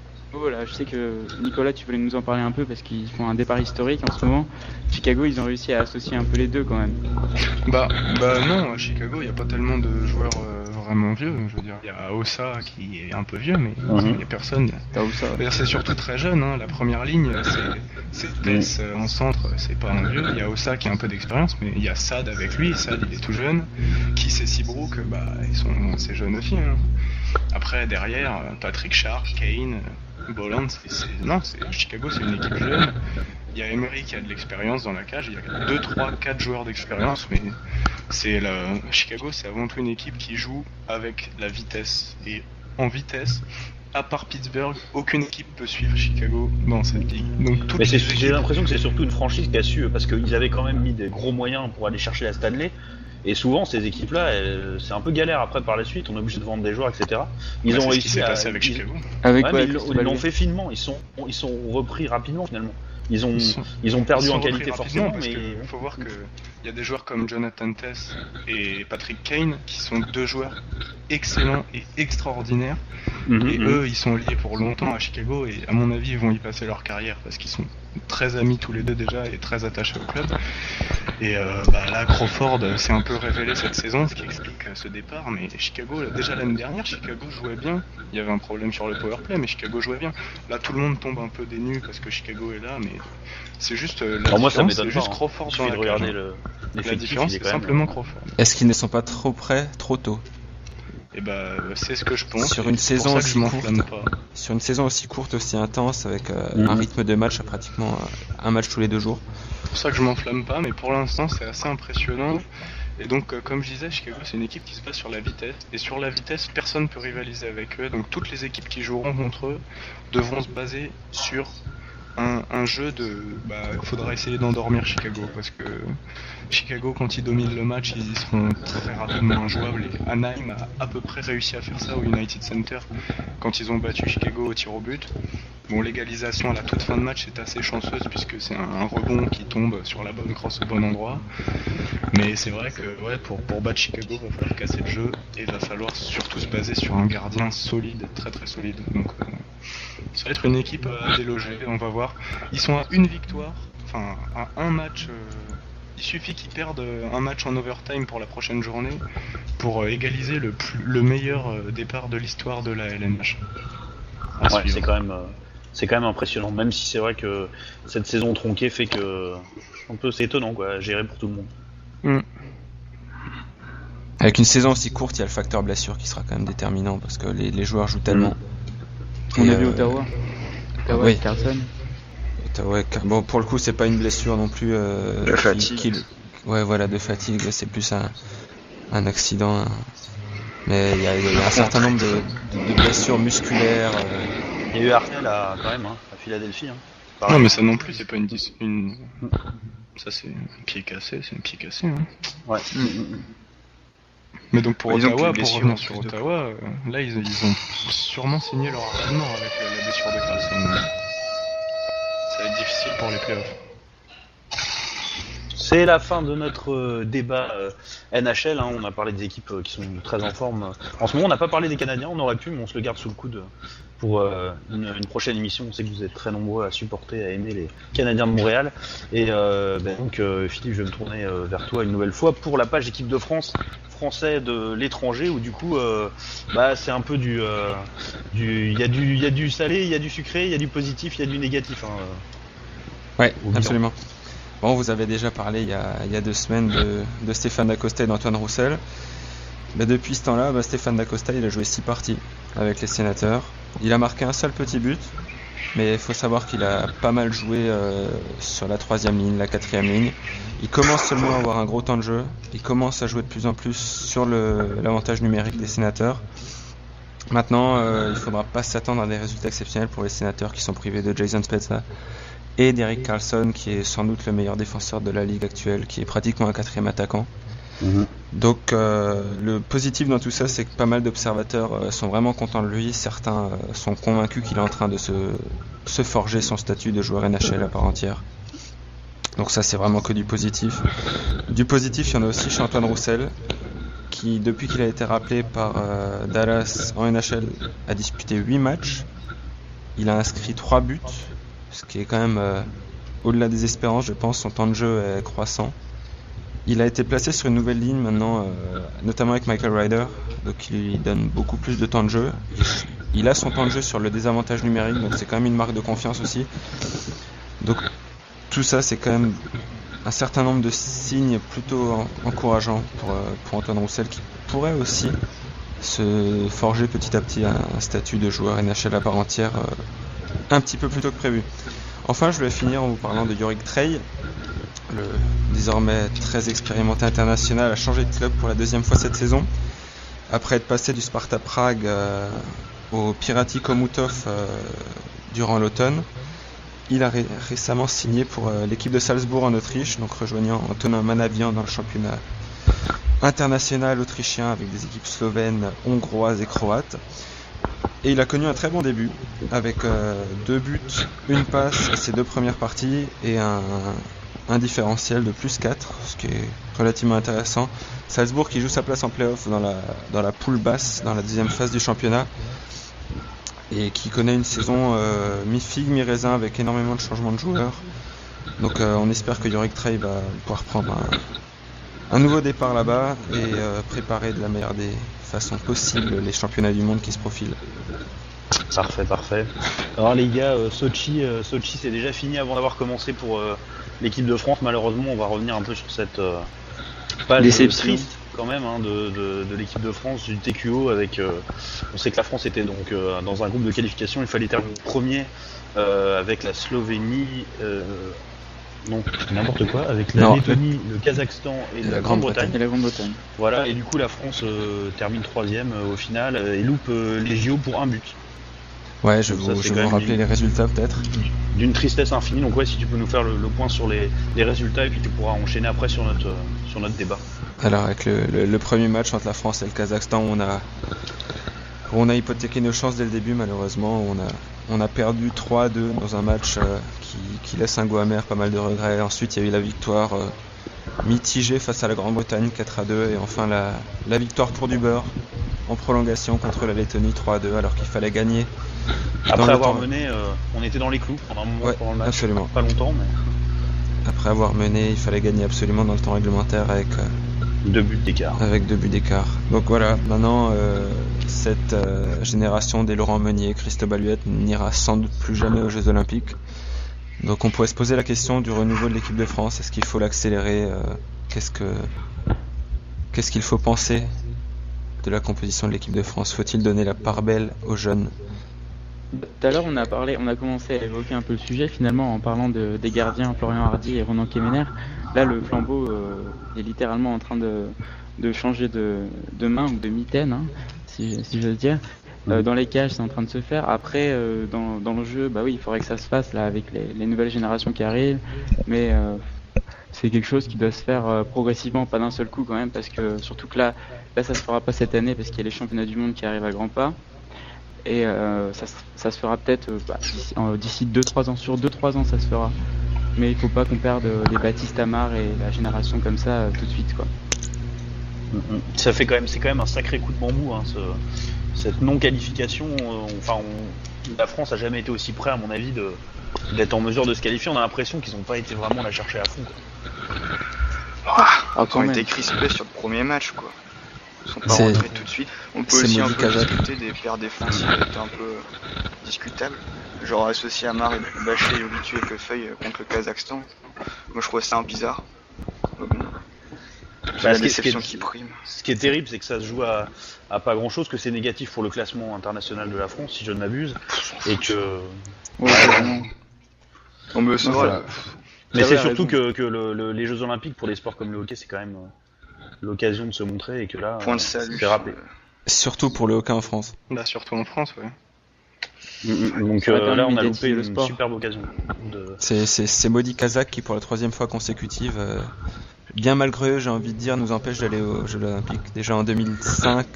là, je sais que Nicolas, tu voulais nous en parler un peu parce qu'ils font un départ historique en ce moment. Chicago, ils ont réussi à associer un peu les deux quand même. Bah non, à Chicago, il n'y a pas tellement de joueurs vraiment vieux. Je veux dire, il y a Ossa qui est un peu vieux, mais il n'y a personne. T'as où ça? D'ailleurs, c'est surtout très jeune. Hein. La première ligne, c'est Tess en centre, c'est pas un vieux. Il y a Ossa qui a un peu d'expérience, mais il y a Sad avec lui. Sad, il est tout jeune. Qui c'est Seabrook, bah ils sont assez jeunes aussi. Hein. Après, derrière, Patrick Sharp, Kane, Bolland, Chicago, c'est une équipe jeune. Il y a Emery qui a de l'expérience dans la cage, il y a 2, 3, 4 joueurs d'expérience, mais Chicago, c'est avant tout une équipe qui joue avec la vitesse. Et en vitesse, à part Pittsburgh, aucune équipe peut suivre Chicago dans cette ligue. Donc, toutes Mais les j'ai l'impression que c'est surtout une franchise qui a su, parce qu'ils avaient quand même mis des gros moyens pour aller chercher la Stanley, Et souvent, ces équipes-là, c'est un peu galère après par la suite. On est obligé de vendre des joueurs, etc. Ils Bah, ont c'est ce qui réussi s'est à. passé avec Chicago. Avec Ouais, mais Crystal ils l'ont Valley. fait finement. Ils sont repris rapidement finalement. Ils ont Ils perdu sont en repris qualité rapidement forcément, parce mais que faut voir que il y a des joueurs comme Jonathan Tess et Patrick Kane qui sont deux joueurs excellents et extraordinaires. Et eux, ils sont liés pour longtemps à Chicago et à mon avis, ils vont y passer leur carrière parce qu'ils sont très amis tous les deux déjà et très attachés au club. Et là, Crawford s'est un peu révélé cette saison, ce qui explique ce départ. Mais Chicago, déjà l'année dernière, Chicago jouait bien. Il y avait un problème sur le powerplay, mais Chicago jouait bien. Là, tout le monde tombe un peu des nues parce que Chicago est là, mais c'est juste la Alors moi, ça différence, m'étonne c'est pas. juste Crawford Il dans suffit la de regarder cage. La l'effectif. différence, il est c'est quand même- simplement Crawford. Est-ce qu'ils ne sont pas trop près, trop tôt? Et c'est ce que je pense. Sur et une c'est pour saison ça que je aussi m'enflamme courte. pas. Sur une saison aussi courte, aussi intense, avec un rythme de match à pratiquement un match tous les 2 jours. C'est pour ça que je m'enflamme pas, mais pour l'instant c'est assez impressionnant. Et donc, comme je disais, Chicago c'est une équipe qui se base sur la vitesse. Et sur la vitesse, personne ne peut rivaliser avec eux. Donc toutes les équipes qui joueront contre eux devront se baser sur un jeu de... Il faudra essayer d'endormir Chicago, parce que Chicago, quand ils dominent le match, ils seront très rapidement injouables. Et Anaheim a à peu près réussi à faire ça au United Center, quand ils ont battu Chicago au tir au but. Bon, l'égalisation à la toute fin de match est assez chanceuse, puisque c'est un rebond qui tombe sur la bonne crosse au bon endroit. Mais c'est vrai que pour battre Chicago, il va falloir casser le jeu, et il va falloir surtout se baser sur un gardien solide, très très solide. Donc ça va être une équipe à déloger, on va voir. Ils sont à une victoire, enfin à un match. Il suffit qu'ils perdent un match en overtime pour la prochaine journée pour égaliser le meilleur départ de l'histoire de la LNH. À Ouais, suivre. c'est quand même impressionnant. Même si c'est vrai que cette saison tronquée fait que c'est étonnant quoi, à gérer pour tout le monde. Avec une saison aussi courte, il y a le facteur blessure qui sera quand même déterminant parce que les joueurs jouent tellement. On Et, a vu Ottawa. Ottawa oui. et Carlson. Bon, pour le coup, c'est pas une blessure non plus. De fatigue. De fatigue. C'est plus un accident. Mais il y a un certain nombre de blessures musculaires. Il y a eu Artel quand même à Philadelphie. Non, mais ça non plus, c'est pas une... Ça c'est un pied cassé, hein. Ouais. Mais donc pour Ils ont Ottawa, plus de pour blessures, revenir plus sur de Ottawa, là ils ont sûrement signé leur avenant avec la blessure de Carlson. Ça va être difficile pour les playoffs. C'est la fin de notre débat NHL. On a parlé des équipes qui sont très en forme. En ce moment, on n'a pas parlé des Canadiens. On aurait pu, mais on se le garde sous le coude pour une prochaine émission. On sait que vous êtes très nombreux à supporter, à aimer les Canadiens de Montréal. Et donc, Philippe, je vais me tourner vers toi une nouvelle fois pour la page équipe de France français de l'étranger, où du coup, c'est un peu il y a du salé, il y a du sucré, il y a du positif, il y a du négatif. Ouais, Au bilan. absolument. Bon, vous avez déjà parlé il y a 2 semaines de Stéphane Dacosta et d'Antoine Roussel. Depuis ce temps-là, Stéphane Dacosta il a joué 6 parties avec les Sénateurs. Il a marqué un seul petit but, mais il faut savoir qu'il a pas mal joué sur la 3e ligne, la 4e ligne. Il commence seulement à avoir un gros temps de jeu. Il commence à jouer de plus en plus sur l'avantage numérique des Sénateurs. Maintenant, il ne faudra pas s'attendre à des résultats exceptionnels pour les Sénateurs qui sont privés de Jason Spezza et d'Eric Carlson, qui est sans doute le meilleur défenseur de la ligue actuelle, qui est pratiquement un 4e attaquant. Donc le positif dans tout ça, c'est que pas mal d'observateurs sont vraiment contents de lui. Certains sont convaincus qu'il est en train de se forger son statut de joueur NHL à part entière. Donc ça, c'est vraiment que du positif. Du positif, il y en a aussi chez Antoine Roussel, qui depuis qu'il a été rappelé par Dallas en NHL a disputé 8 matchs. Il a inscrit 3 buts, ce qui est quand même au-delà des espérances, je pense. Son temps de jeu est croissant. Il a été placé sur une nouvelle ligne maintenant, notamment avec Michael Ryder, donc il lui donne beaucoup plus de temps de jeu. Il a son temps de jeu sur le désavantage numérique, donc c'est quand même une marque de confiance aussi. Donc tout ça, c'est quand même un certain nombre de signes plutôt encourageants pour Antoine Roussel, qui pourrait aussi se forger petit à petit un statut de joueur NHL à part entière un petit peu plus tôt que prévu. Enfin, je vais finir en vous parlant de Yorick Trey. Le désormais très expérimenté international a changé de club pour la 2e fois cette saison. Après être passé du Sparta Prague au Pirati Chomutov durant l'automne, il a récemment signé pour l'équipe de Salzbourg en Autriche, donc rejoignant Antonin Manavian dans le championnat international autrichien avec des équipes slovènes, hongroises et croates. Et il a connu un très bon début avec 2 buts, une passe à ses 2 premières parties et un différentiel de +4, ce qui est relativement intéressant. Salzbourg qui joue sa place en play-off dans la poule basse, dans la deuxième phase du championnat, et qui connaît une saison mi-figue, mi-raisin avec énormément de changements de joueurs. Donc on espère que Yorick Trey va pouvoir prendre un nouveau départ là-bas et préparer de la meilleure des façons possibles les championnats du monde qui se profilent. Parfait. Alors les gars, Sochi c'est déjà fini avant d'avoir commencé pour l'équipe de France. Malheureusement, on va revenir un peu sur cette page triste quand même de l'équipe de France, du TQO. Avec, on sait que la France était donc dans un groupe de qualification, il fallait terminer premier avec la Slovénie, donc n'importe quoi, avec la Lettonie, le Kazakhstan et la Grande-Bretagne. Voilà, et du coup la France termine 3ème au final et loupe les JO pour 1 but. Ouais, je vais vous rappeler les résultats peut-être. D'une tristesse infinie, donc ouais, si tu peux nous faire le point sur les résultats et puis tu pourras enchaîner après sur notre débat. Alors avec le premier match entre la France et le Kazakhstan, on a hypothéqué nos chances dès le début malheureusement. On a perdu 3-2 dans un match qui laisse un goût amer, pas mal de regrets. Ensuite il y a eu la victoire mitigée face à la Grande-Bretagne 4-2 et enfin la victoire pour du beurre en prolongation contre la Lettonie 3-2 alors qu'il fallait gagner. Après avoir mené, on était dans les clous pendant un moment pendant le match, absolument. Pas longtemps mais... Après avoir mené, il fallait gagner absolument dans le temps réglementaire avec 2 buts d'écart. Avec 2 buts d'écart. Donc voilà, maintenant cette génération des Laurent Meunier, Cristobal Huette n'ira sans doute plus jamais aux Jeux Olympiques. Donc on pourrait se poser la question du renouveau de l'équipe de France. Est-ce qu'il faut l'accélérer Qu'est-ce qu'il faut penser de la composition de l'équipe de France? Faut-il donner la part belle aux jeunes? Tout à l'heure, on a commencé à évoquer un peu le sujet finalement en parlant des gardiens Florian Hardy et Ronan Kemener. Là, le flambeau est littéralement en train de changer de main ou de mitaine, hein, si j'ose dire. Dans les cages, c'est en train de se faire. Après, dans le jeu, bah oui, il faudrait que ça se fasse là avec les nouvelles générations qui arrivent, mais c'est quelque chose qui doit se faire progressivement, pas d'un seul coup quand même, parce que surtout que là, ça se fera pas cette année parce qu'il y a les championnats du monde qui arrivent à grands pas. Et ça se fera peut-être d'ici 2-3 ans. Sur 2-3 ans, ça se fera. Mais il faut pas qu'on perde les Baptiste Amar et la génération comme ça tout de suite, quoi. C'est quand même un sacré coup de bambou, hein, cette non-qualification. La France a jamais été aussi près, à mon avis, d'être en mesure de se qualifier. On a l'impression qu'ils n'ont pas été vraiment la chercher à fond, quoi. On a été crispés sur le premier match, quoi. Ils sont pas rentrés tout de suite. On peut aussi un peu discuter des paires défensives qui étaient un peu discutables. Genre associé Amar et Bachet, Ovitu et Quefeuille contre le Kazakhstan. Moi je trouve ça bizarre. C'est la déception qui prime. Ce qui est terrible, c'est que ça se joue à pas grand chose, que c'est négatif pour le classement international de la France, si je ne m'abuse. Et que. On me saura. Mais c'est surtout que les Jeux Olympiques pour des sports comme le hockey, c'est quand même l'occasion de se montrer et que là, c'est rappelé. Surtout pour le hockey en France. Bah, surtout en France, ouais. Donc là, on a loupé une superbe occasion. C'est Modi Kazakh qui, pour la 3e fois consécutive, bien malgré eux, j'ai envie de dire, nous empêche d'aller aux Jeux Olympiques. Déjà en 2005,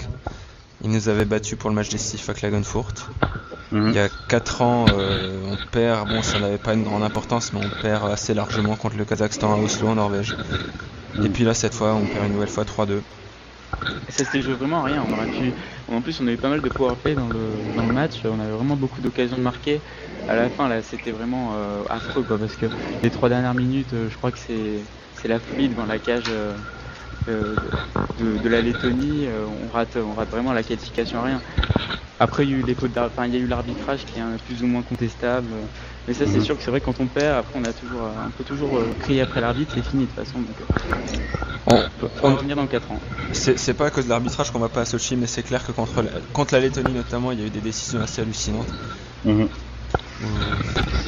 ils nous avaient battus pour le match décisif à Klagenfurt. Il y a 4 ans, on perd, bon ça n'avait pas une grande importance, mais on perd assez largement contre le Kazakhstan à Oslo en Norvège. Et puis là, cette fois, on perd une nouvelle fois 3-2. Et ça s'était joué vraiment à rien. En plus, on a eu pas mal de powerplay dans le match. On avait vraiment beaucoup d'occasions de marquer. À la fin, là, c'était vraiment affreux, quoi, parce que les 3 dernières minutes, je crois que c'est la folie devant la cage de la Lettonie. On rate vraiment la qualification à rien. Après, il y a eu il y a eu l'arbitrage qui est plus ou moins contestable. Mais ça, c'est sûr que c'est vrai que quand on perd, après, on peut toujours crier après l'arbitre, c'est fini de toute façon. Donc, on va revenir dans 4 ans. C'est pas à cause de l'arbitrage qu'on va pas à Sochi, mais c'est clair que contre la Lettonie notamment, il y a eu des décisions assez hallucinantes.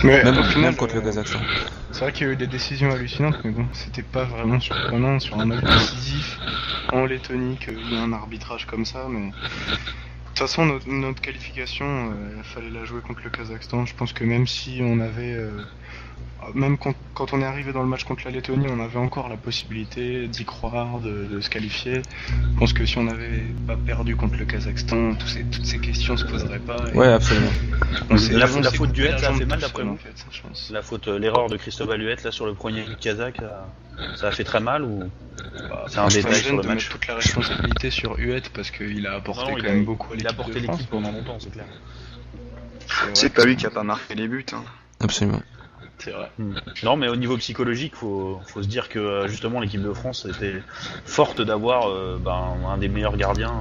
Mais même au final, contre le Kazakhstan. C'est vrai qu'il y a eu des décisions hallucinantes, mais bon, c'était pas vraiment surprenant sur un match décisif en Lettonie qu'il y ait un arbitrage comme ça, mais... De toute façon, notre qualification, il fallait la jouer contre le Kazakhstan. Je pense que même si on avait même quand on est arrivé dans le match contre la Lettonie, on avait encore la possibilité d'y croire, de se qualifier. Je pense que si on n'avait pas perdu contre le Kazakhstan, toutes ces questions se poseraient pas. Ouais, absolument. La faute du Huette, ça a fait mal d'après vous. En fait, je pense. L'erreur de Cristobal Huette là sur le premier but kazakh, ça a fait très mal ou c'est un je détail pense sur le de match. mettre toute la responsabilité sur Huette parce qu'il a apporté Non, quand même beaucoup à il a l'équipe de porté France. l'équipe pendant longtemps, c'est clair. C'est pas lui qui a pas marqué les buts. Hein. Absolument. C'est vrai. Non, mais au niveau psychologique, faut se dire que justement l'équipe de France était forte d'avoir un des meilleurs gardiens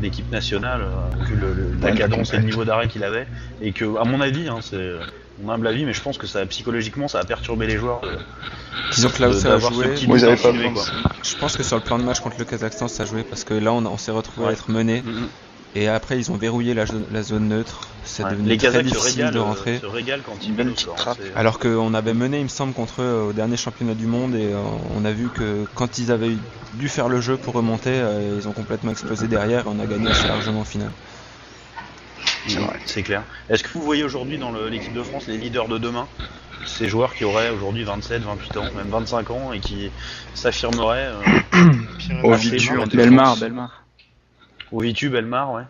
d'équipe nationale, vu la cadence et le niveau d'arrêt qu'il avait, et que, à mon avis, c'est mon humble avis, mais je pense que psychologiquement, ça a perturbé les joueurs. Disons que là où ça a d'avoir joué, ce petit Vous but avez pas insinué, besoin quoi. je pense que sur le plan de match contre le Kazakhstan, ça a joué parce que là, on s'est retrouvé à être mené. Et après, ils ont verrouillé la zone neutre. C'est Ouais. devenu Les très Kazakhs difficile de rentrer. se régalent quand ils Une belle mettent au petite score. trappe. Alors qu'on avait mené, il me semble, contre eux au dernier championnat du monde. Et on a vu que quand ils avaient dû faire le jeu pour remonter, ils ont complètement explosé derrière. Et on a gagné assez largement au final. C'est clair. Est-ce que vous voyez aujourd'hui dans l'équipe de France les leaders de demain, ces joueurs qui auraient aujourd'hui 27, 28 ans, même 25 ans et qui s'affirmeraient Belmar. Ovitu, Belmar, ouais.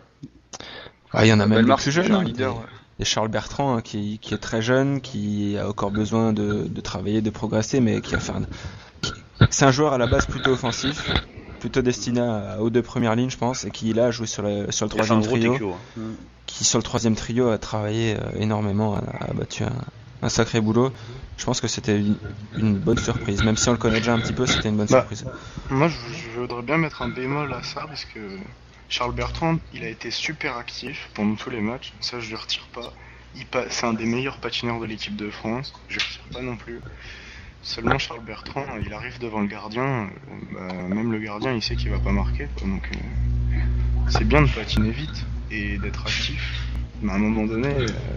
Il y en a même des Belmar, plus c'est jeunes. déjà un Hein, leader. et Charles Bertrand, qui est très jeune, qui a encore besoin de travailler, de progresser, mais qui va faire. C'est un joueur à la base plutôt offensif, plutôt destiné aux deux premières lignes, je pense, et qui là a joué sur le Il a fait un troisième gros trio. TQO, hein. Qui sur le troisième trio a travaillé énormément, a battu un sacré boulot. Je pense que c'était une bonne surprise, même si on le connaît déjà un petit peu, c'était une bonne surprise. Moi, je voudrais bien mettre un bémol à ça parce que Charles Bertrand, il a été super actif pendant tous les matchs. Ça, je le retire pas. C'est un des meilleurs patineurs de l'équipe de France. Je le retire pas non plus. Seulement Charles Bertrand, il arrive devant le gardien. Même le gardien, il sait qu'il va pas marquer. Quoi. Donc, c'est bien de patiner vite et d'être actif. Mais à un moment donné,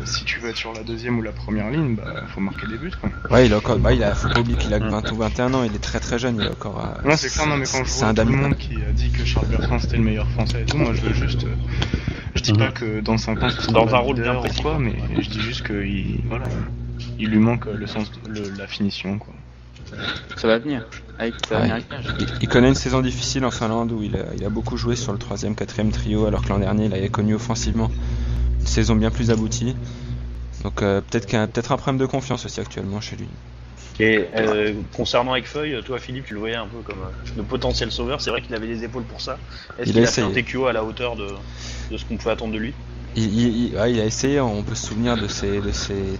si tu veux être sur la deuxième ou la première ligne, faut marquer des buts. Quoi. Ouais, faut pas oublier qu'il a 20 ou 21 ans, il est très très jeune, il est encore. Ouais, c'est clair, non, mais quand je c'est vois un tout le dami. monde qui a dit que Charles Bertrand c'était le meilleur français et tout, moi je veux juste. Je dis pas que dans 5 ans ce sera Dans le un rôle leader bien ou précis, quoi, quoi. mais je dis juste qu'il lui manque le sens de la finition, quoi. Ça va venir, avec ça va Ouais. venir avec l'âge. Il connaît une saison difficile en Finlande où il a beaucoup joué sur le 3e, 4e trio, alors que l'an dernier il avait connu offensivement une saison bien plus aboutie. Donc peut-être un problème de confiance aussi actuellement chez lui. Et concernant Ekfeuille, toi Philippe, tu le voyais un peu comme le potentiel sauveur. C'est vrai qu'il avait les épaules pour ça. Est-ce Il qu'il a a fait un essayé. TQO à la hauteur de ce qu'on pouvait attendre de lui? Il a essayé, on peut se souvenir de ses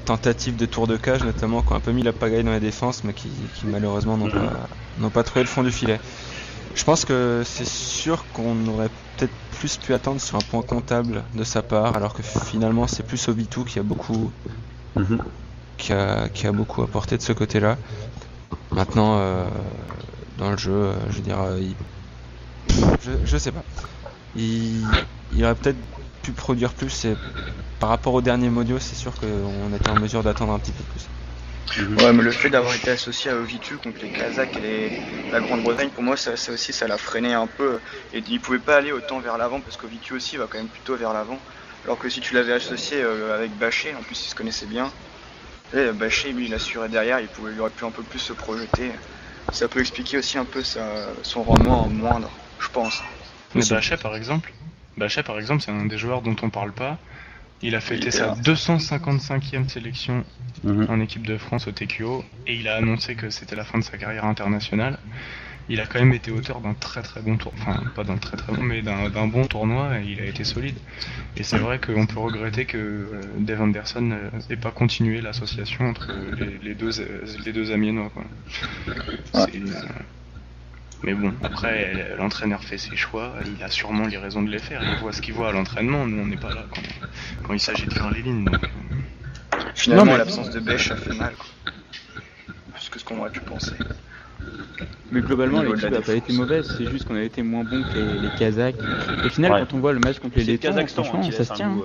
tentatives de tour de cage notamment qui ont un peu mis la pagaille dans la défense mais qui malheureusement n'ont pas trouvé le fond du filet. Je pense que c'est sûr qu'on aurait peut-être plus pu attendre sur un point comptable de sa part alors que finalement c'est plus Ovitu qui a beaucoup qui a beaucoup apporté de ce côté-là. Maintenant dans le jeu, je veux dire je sais pas. Il aurait peut-être pu produire plus et par rapport au dernier Modio, c'est sûr qu'on était en mesure d'attendre un petit peu plus. Ouais, mais le fait d'avoir été associé à Ovitu contre les Kazakhs et la Grande-Bretagne, pour moi, ça aussi, ça l'a freiné un peu. Et il pouvait pas aller autant vers l'avant parce qu'Ovitu aussi va quand même plutôt vers l'avant. Alors que si tu l'avais associé avec Bachet, en plus ils se connaissaient bien, et Bachet, lui, il assurait derrière, il aurait pu un peu plus se projeter. Ça peut expliquer aussi un peu son rendement moindre, je pense. Mais Bachet par exemple, c'est un des joueurs dont on parle pas. Il a fêté sa 255e sélection en équipe de France au TQO et il a annoncé que c'était la fin de sa carrière internationale. Il a quand même été auteur d'un très très bon tournoi, enfin pas d'un très très bon, mais d'un bon tournoi et il a été solide. Et c'est vrai qu'on peut regretter que Dave Anderson n'ait pas continué l'association entre les deux Amiénois. Quoi. Mais bon, après, l'entraîneur fait ses choix, il a sûrement les raisons de les faire, il voit ce qu'il voit à l'entraînement, nous on n'est pas là quand il s'agit de faire les lignes. Donc... Finalement, l'absence de Bêche a fait mal, quoi. Plus que ce qu'on aurait pu penser. Mais globalement, Au niveau de l'équipe la n'a pas été défense. mauvaise, c'est juste qu'on a été moins bon que les Kazakhs. Au final, Ouais. quand on voit le match contre les C'est le Lettons, Kazakhstan franchement, qui ça laisse se un tient. goût.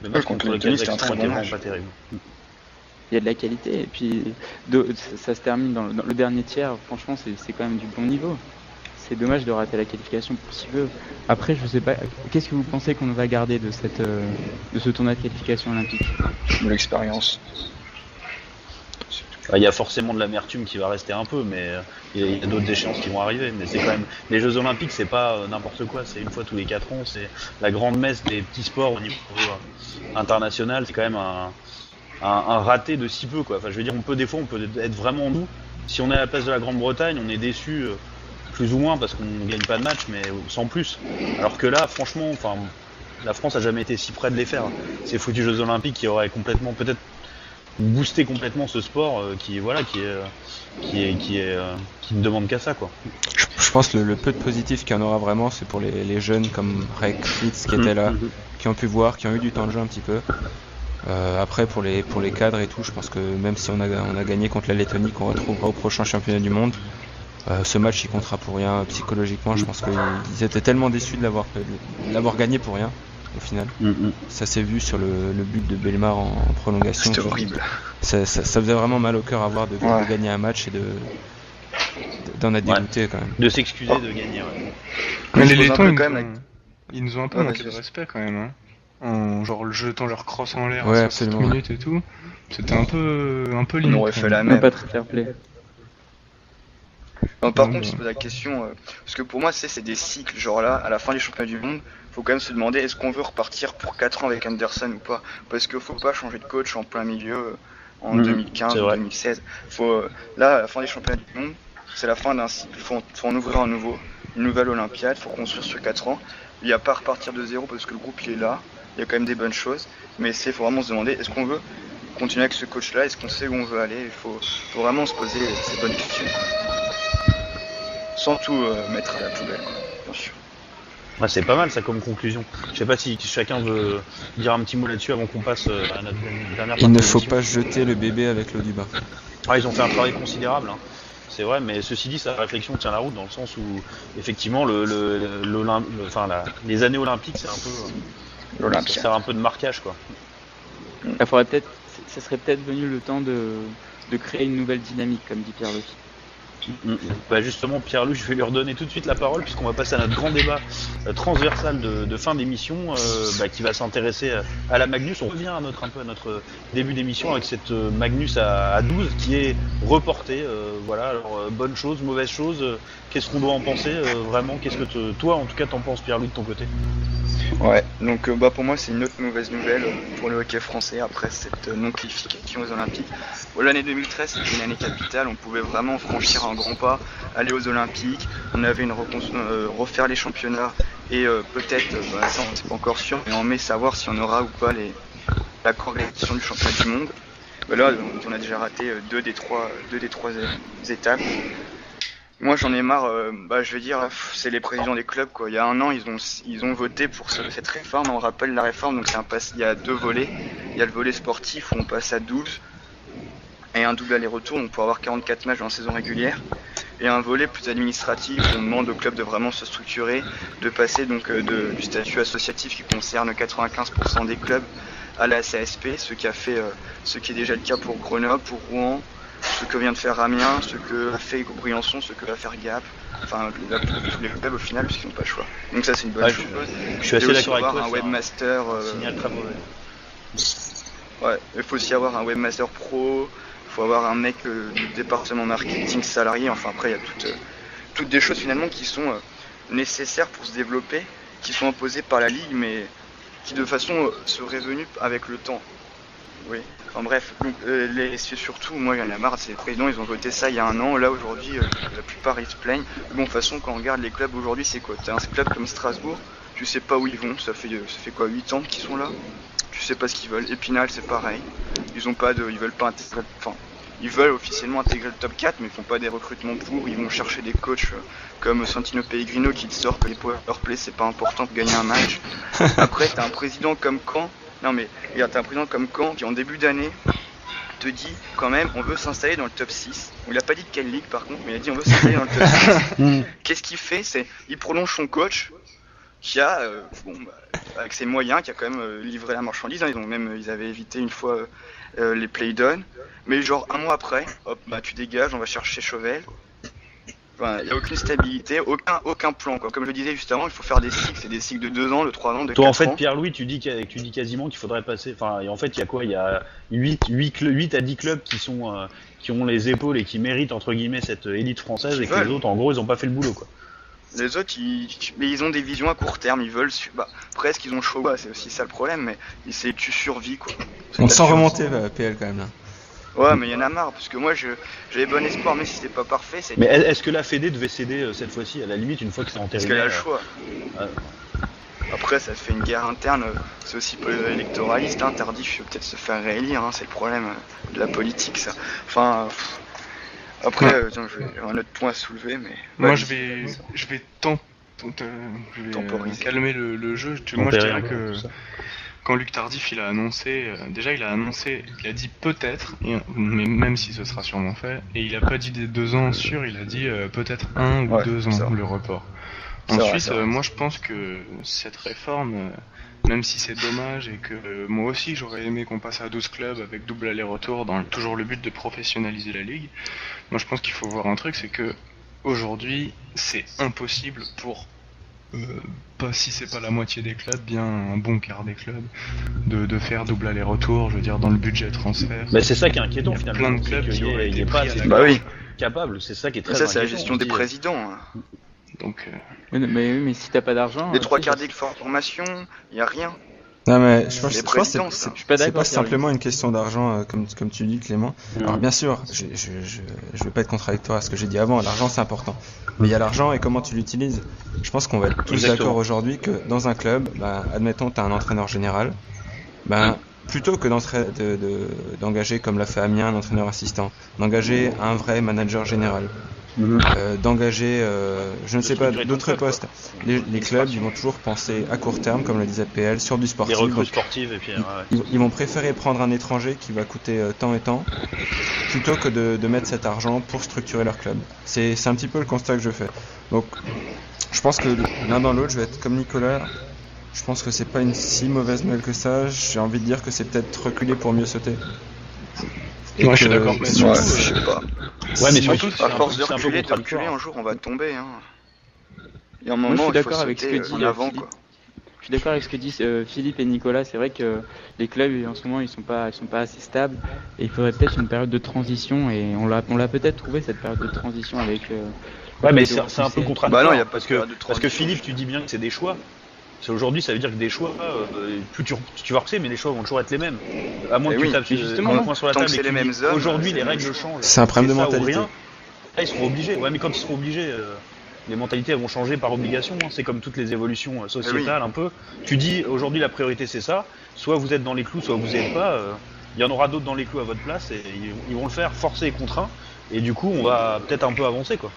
Le match contre le Lettonie, c'était un Kazakhstan très était bon vraiment match. pas terrible. Il y a de la qualité, et puis ça se termine dans le dernier tiers, franchement, c'est quand même du bon niveau. C'est dommage de rater la qualification pour si peu. Après, je sais pas, qu'est-ce que vous pensez qu'on va garder de ce tournoi de qualification olympique? De l'expérience. Il y a forcément de l'amertume qui va rester un peu, mais il y a d'autres échéances qui vont arriver. Mais c'est quand même les Jeux Olympiques, c'est pas n'importe quoi. C'est une fois tous les 4 ans. C'est la grande messe des petits sports au niveau international. C'est quand même un raté de si peu, quoi. Enfin, je veux dire, des fois, on peut être vraiment nous. Si on est à la place de la Grande-Bretagne, on est déçu plus ou moins parce qu'on gagne pas de match, mais sans plus. Alors que là, franchement, la France a jamais été si près de les faire. Ces foutus Jeux Olympiques qui auraient complètement, peut-être, boosté complètement ce sport qui ne demande qu'à ça, quoi. Je pense que le peu de positif qu'il y en aura vraiment, c'est pour les jeunes comme Rek, Fritz qui étaient là, qui ont pu voir, qui ont eu du temps de jeu un petit peu. Après pour les cadres et tout, je pense que même si on a gagné contre la Lettonie qu'on retrouvera au prochain championnat du monde, ce match il comptera pour rien psychologiquement. Je pense qu'ils étaient tellement déçus de l'avoir gagné pour rien au final. Ça s'est vu sur le but de Bellemare en prolongation. C'était horrible. Ça faisait vraiment mal au cœur à voir de gagner un match et d'en être dégoûté quand même. De s'excuser de gagner. Ouais. Mais les Je pose un Lettons, peu quand même ils nous ont un peu manqué de respect quand même, hein. En genre le jetant leur crosse en l'air Ouais, à 60 absolument. minutes et tout. C'était un peu On limite. aurait fait la Non, même. pas très fair play. Non, par Non, contre, je me pose la question, parce que pour moi, c'est des cycles, genre là, à la fin des championnats du monde, faut quand même se demander est-ce qu'on veut repartir pour 4 ans avec Anderson ou pas. Parce qu'il faut pas changer de coach en plein milieu en 2015 c'est ou vrai. 2016. Là, à la fin des championnats du monde, c'est la fin d'un cycle, faut en ouvrir un nouveau, une nouvelle Olympiade, faut construire sur 4 ans. Il n'y a pas à repartir de zéro parce que le groupe il est là, il y a quand même des bonnes choses, mais faut vraiment se demander est-ce qu'on veut continuer avec ce coach-là, est-ce qu'on sait où on veut aller, il faut vraiment se poser ces bonnes questions. Sans tout mettre à la poubelle, quoi, bien sûr. Ouais, c'est pas mal ça comme conclusion. Je sais pas si chacun veut dire un petit mot là-dessus avant qu'on passe à notre dernière partie. Il ne faut d'émission. pas jeter le bébé avec l'eau du bain. Ils ont fait un travail considérable, hein. C'est vrai, mais ceci dit, sa réflexion tient la route dans le sens où effectivement les années olympiques, c'est un peu, ça sert un peu de marquage, quoi. Ça serait peut-être venu le temps de créer une nouvelle dynamique, comme dit Pierre-Louis. Bah justement, Pierre-Louis, je vais lui redonner tout de suite la parole puisqu'on va passer à notre grand débat transversal de fin d'émission qui va s'intéresser à la Magnus. On revient à notre début d'émission avec cette Magnus à 12 qui est reportée. Alors bonne chose, mauvaise chose, qu'est-ce qu'on doit en penser vraiment? Qu'est-ce que toi en tout cas t'en penses, Pierre-Louis, de ton côté? Ouais, donc pour moi c'est une autre mauvaise nouvelle pour le hockey français après cette non-qualification aux Olympiques. L'année 2013 c'était une année capitale, on pouvait vraiment franchir un grand pas, aller aux Olympiques, on avait refaire les championnats et peut-être, ça on n'est pas encore sûr, mais en mai savoir si on aura ou pas la qualification du championnat du monde. Là on a déjà raté deux des trois étapes. Moi j'en ai marre, je vais dire, c'est les présidents des clubs quoi. Il y a un an ils ont voté pour cette réforme, on rappelle la réforme, donc il y a 2 volets. Il y a le volet sportif où on passe à 12 et un double aller-retour, donc pour avoir 44 matchs dans la saison régulière. Et un volet plus administratif où on demande aux clubs de vraiment se structurer, de passer donc du statut associatif qui concerne 95% des clubs à la CSP, ce qui est déjà le cas pour Grenoble, pour Rouen, ce que vient de faire Amiens, ce que a fait Briançon, ce que va faire Gap, tous les clubs au final parce qu'ils n'ont pas le choix. Donc ça c'est une bonne chose. Je suis assez d'accord avec toi. Un webmaster. Signal très mauvais. Ouais, il faut aussi avoir un webmaster pro, il faut avoir un mec du département marketing salarié, enfin après il y a toutes des choses finalement qui sont nécessaires pour se développer, qui sont imposées par la Ligue mais qui de façon seraient venues avec le temps. Oui. Enfin bref, donc, c'est surtout, moi j'en ai marre, ces présidents ils ont voté ça il y a un an, là aujourd'hui la plupart ils se plaignent. Bon, de toute façon quand on regarde les clubs aujourd'hui c'est quoi? T'as un club comme Strasbourg, tu sais pas où ils vont, ça fait quoi, 8 ans qu'ils sont là? Tu sais pas ce qu'ils veulent. Épinal c'est pareil, ils veulent pas intégrer, ils veulent officiellement intégrer le top 4 mais ils font pas des recrutements pour, ils vont chercher des coachs comme Santino Pellegrino qui te sort que les powerplay c'est pas important pour gagner un match. Après t'as un président comme Caen. Non mais regarde, t'as un président comme Caen qui en début d'année te dit quand même on veut s'installer dans le top 6. Il a pas dit de quelle ligue par contre, mais il a dit on veut s'installer dans le top 6. Qu'est-ce qu'il fait? Il prolonge son coach qui a, avec ses moyens, qui a quand même livré la marchandise. Hein. Ils avaient évité une fois les play-downs. Mais genre un mois après, hop, tu dégages, on va chercher Chauvel. Il n'y a aucune stabilité, aucun plan quoi. Comme je le disais juste avant, il faut faire des cycles, c'est des cycles de 2 ans, de 3 ans, de 4 ans. Toi en fait Pierre-Louis, tu dis quasiment qu'il faudrait passer, et en fait il y a quoi? Il y a 8 à 10 clubs qui ont les épaules et qui méritent entre guillemets cette élite française et que Ouais. les autres en gros ils ont pas fait le boulot quoi. Les autres, mais ils ont des visions à court terme, ils veulent, presque ils ont le choix, c'est aussi ça le problème, mais tu survis quoi. On C'est sent la survie. remonter PL quand même là. Ouais, mais il y en a marre, parce que moi j'avais bon espoir, mais si c'était pas parfait, c'est Mais est-ce que la Fédé devait céder cette fois-ci à la limite une fois que c'est parce entériné qu'elle a le choix. ouais. Après, ça fait une guerre interne, c'est aussi peu électoraliste, hein, Tardif peut peut-être se faire réélire, hein, c'est le problème de la politique ça. Enfin, après, Ouais. tiens, j'ai un autre point à soulever, mais... Moi, Ouais, je vais Temporiser. calmer le jeu. Moi, je Tempérer dirais un peu, que tout ça. quand Luc Tardif il a annoncé, il a dit peut-être, mais même si ce sera sûrement fait, et il a pas dit des 2 ans sûrs, il a dit peut-être 1 ou Ouais, 2 c'est ans vrai. le report. C'est vrai, Ensuite, c'est vrai. moi je pense que cette réforme, même si c'est dommage et que moi aussi j'aurais aimé qu'on passe à 12 clubs avec double aller-retour dans toujours le but de professionnaliser la ligue, moi je pense qu'il faut voir un truc, c'est que aujourd'hui c'est impossible pour pas si c'est pas la moitié des clubs, bien un bon quart des clubs, de faire double aller-retour, je veux dire dans le budget transfert. Mais c'est ça qui est Il y inquiétant a finalement. plein de c'est clubs qu'il qui y ait- auraient il y été ait pas pris assez à de la Bah oui, capable, c'est ça qui est mais très ça c'est la inquiétant, gestion on des se dit, présidents. Hein. Donc Mais si t'as pas d'argent. Les tu 3 sais, quarts des formations, y a rien. Non mais je pense Les que présidents, c'est ça. Je suis pas c'est d'accord. pas simplement une question d'argent comme tu dis Clément. Alors bien sûr, je vais pas être contradictoire à ce que j'ai dit avant, l'argent c'est important. Mais il y a l'argent et comment tu l'utilises. Je pense qu'on va être tous Exactement. d'accord aujourd'hui que dans un club, admettons tu as un entraîneur général, plutôt que d'engager comme l'a fait Amiens un entraîneur assistant, d'engager un vrai manager général. D'engager, je ne sais pas, structurer ton d'autres club, quoi. postes. Les clubs, ils vont toujours penser à court terme, comme le disait PL, sur du Des sportif. recrues Donc, sportives et puis ils vont préférer prendre un étranger qui va coûter tant et tant, plutôt que de mettre cet argent pour structurer leur club. C'est un petit peu le constat que je fais. Donc, je pense que l'un dans l'autre, je vais être comme Nicolas. Je pense que c'est pas une si mauvaise nouvelle que ça. J'ai envie de dire que c'est peut-être reculer pour mieux sauter. Et Ouais, je suis que- d'accord, mais Ouais, surtout, je sais pas. Ouais, mais si- surtout, À force de c'est un peu reculer, contradictoire. un jour on va tomber. Hein. Il y a un Moi, je moment suis où il faut d'accord avec ce sauter que dit en avant. Philippe. Quoi. Je suis d'accord avec ce que disent Philippe et Nicolas. C'est vrai que les clubs en ce moment ils sont pas assez stables et il faudrait peut-être une période de transition et on l'a peut-être trouvé cette période de transition avec. Ouais, mais le c'est un peu repoussé. contradictoire. Bah non, y a pas parce de que période de parce que transition. Philippe, tu dis bien que c'est des choix. C'est aujourd'hui, ça veut dire que des choix, plus tu vas repousser, mais les choix vont toujours être les mêmes. À moins Eh que oui, tu tapes mais justement, un point sur la tant que table et c'est que tu les dis, mêmes hommes, aujourd'hui c'est les les mêmes règles choses. changent. C'est un problème de ça ou mentalité. rien. Là, ils seront obligés. Ouais, mais quand ils seront obligés, les mentalités elles vont changer par obligation. Hein. C'est comme toutes les évolutions sociétales un peu. Tu dis aujourd'hui la priorité c'est ça. Soit vous êtes dans les clous, soit vous n'êtes pas. Il y en aura d'autres dans les clous à votre place et ils vont le faire forcés et contraints. Et du coup, on va peut-être un peu avancer quoi.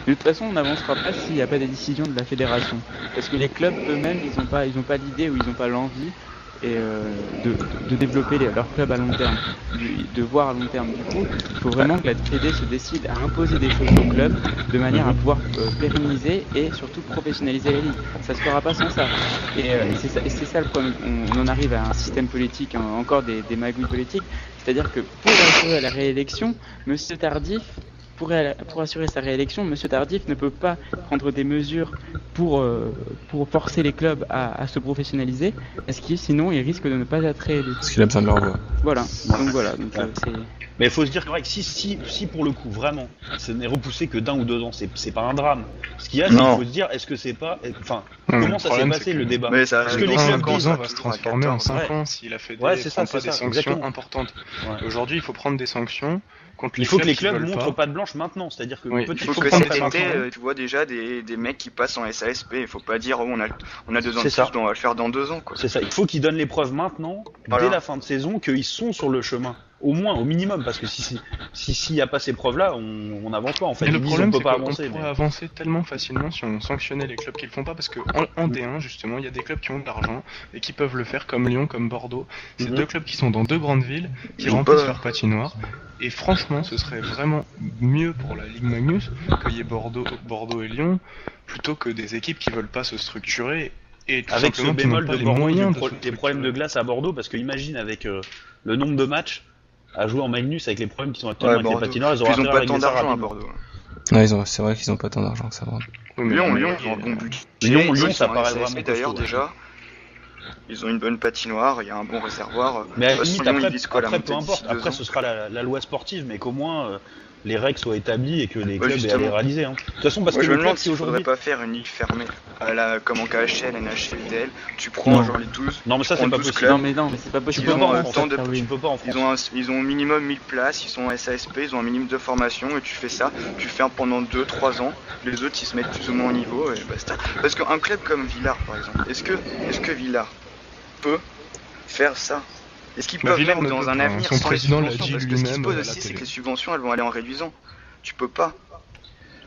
De toute façon, on n'avancera pas s'il n'y a pas des décisions de la fédération. Parce que les clubs eux-mêmes, ils n'ont pas l'idée ou ils n'ont pas l'envie de développer leur club à long terme, de voir à long terme. Du coup, il faut vraiment que la Fédé se décide à imposer des choses au club de manière à pouvoir pérenniser et surtout professionnaliser la ligue. Ça se fera pas sans ça. Et c'est ça le problème. On en arrive à un système politique, encore des magouilles politiques. C'est-à-dire que pour assurer la réélection, Monsieur Tardif, pour assurer sa réélection, M. Tardif ne peut pas prendre des mesures pour forcer les clubs à se professionnaliser, parce que sinon il risque de ne pas être réélu. Parce qu'il a besoin de leur voix. Voilà. Donc c'est. Mais il faut se dire que si pour le coup, vraiment, ce n'est repoussé que d'1 ou 2 ans, c'est pas un drame. Ce qu'il y a, c'est qu'il Non. faut se dire, est-ce que c'est pas. Enfin, Ouais, mais comment le ça s'est problème, passé c'est le que- débat Mais ça, Parce que les dans clubs 5 ans, disent, ça ans va va se toujours à transformer en 14. 5 Ouais. ans si la Fédé Ouais, c'est ça, prend pas c'est des ça, sanctions exactement. importantes. Ouais. Aujourd'hui, il faut prendre des sanctions contre les Il faut que les qui clubs veulent montrent pas. pas de blanche maintenant, c'est-à-dire que Oui. peut-être Il qu'il faut faut que prendre cet des été, sanctions. tu vois déjà des mecs qui passent en SASP. Il faut pas dire, oh, on a 2 ans C'est de ça. plus, on va le faire dans 2 ans. Quoi. C'est ça, il faut qu'ils donnent les preuves maintenant, Voilà. dès la fin de saison, qu'ils sont sur le chemin. Au moins, au minimum, parce que s'il n'y a pas ces preuves-là, on n'avance pas en fait. Et le Ils disent problème, on c'est peut pas qu'on avancer. pourrait mais- avancer tellement facilement si on sanctionnait les clubs qui le font pas, parce que en D1, justement, il y a des clubs qui ont de l'argent et qui peuvent le faire, comme Lyon, comme Bordeaux. C'est Mhm. deux clubs qui sont dans deux grandes villes, qui Ils ont remplissent pas- leur patinoire. Et franchement, ce serait vraiment mieux pour la Ligue Magnus qu'il y ait Bordeaux et Lyon, plutôt que des équipes qui veulent pas se structurer et tout Avec ce simplement qui n'ont bémol pas de les Bordeaux, moyens de se des problèmes de structurer. glace à Bordeaux, parce que imagine avec le nombre de matchs à jouer en Magnus, avec les problèmes qui sont actuellement avec les Bordeaux. patinoires, ils Puis auront ils ont intérêt à pas régler tant ça d'argent à rapidement. Bordeaux. Non, c'est vrai qu'ils ont pas tant d'argent que ça. Bordeaux. Oui, mais Lyon, on est- ils ont un bon budget. Lyon, Ils ça sont en paraît SASP vraiment d'ailleurs costaud, déjà. Ils ont une bonne patinoire, il y a un bon réservoir. Mais à la Lyon, limite, ils visent quoi, la après peu montée d'ici importe. 2 Après, ans ce sera la loi sportive, mais qu'au moins les règles soient établies et que les clubs aient à justement. les réaliser. Hein. De toute façon, parce Moi, que je me le club, demande c'est s'il faudrait aujourd'hui. pas faire une ligue fermée, comme en KHL, NHL, DL. Tu prends genre les 12. Non, mais ça, tu c'est prends pas 12 possible. clubs. Non, mais c'est pas possible. Tu peux pas ont en un France. temps de- Tu peux pas en France. Ils ont au minimum 1000 places, ils sont SASP, ils ont un minimum de formation et tu fais ça, tu fais pendant 2-3 ans, les autres ils se mettent plus ou moins au niveau et basta. Parce qu'un club comme Villars par exemple, est-ce que Villars peut faire ça? Est-ce qu'ils peuvent Villars même ne dans peut un pas, avenir son sans les président l'a subventions? dit Parce que ce qui se lui-même pose à la aussi c'est télé. que les subventions elles vont aller en réduisant. Tu peux pas.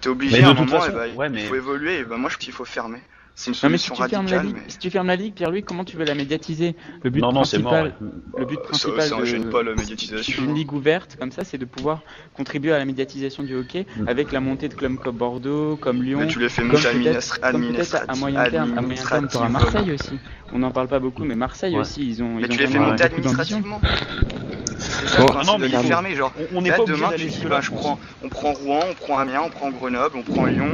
T'es obligé Mais de à un toute moment, façon, ouais, mais- il faut évoluer et moi je trouve qu'il faut fermer. C'est une Non mais si solution tu fermes la radicale. ligue, si tu fermes la ligue, Pierre-Louis, comment tu veux la médiatiser? Le but Non, c'est mort. principal, Ouais. le but Ça principal ne gêne pas la d'une médiatisation. ligue ouverte comme ça, c'est de pouvoir contribuer à la médiatisation du hockey avec la montée de clubs comme Bordeaux, comme Lyon, Mais tu les fais comme monter peut-être à moyen terme, tu auras Marseille aussi. On n'en parle pas beaucoup, mais Marseille Ouais. aussi, ils ont Mais tu quand les fais même monter beaucoup d'ambition. administrativement. C'est ça Bon, le principe non, de mais les pardon. fermer. Genre, On n'est là, pas obligé demain, d'aller tu dis, jusque-là, je pense. on prend Rouen, on prend Amiens, on prend Grenoble, on prend Lyon,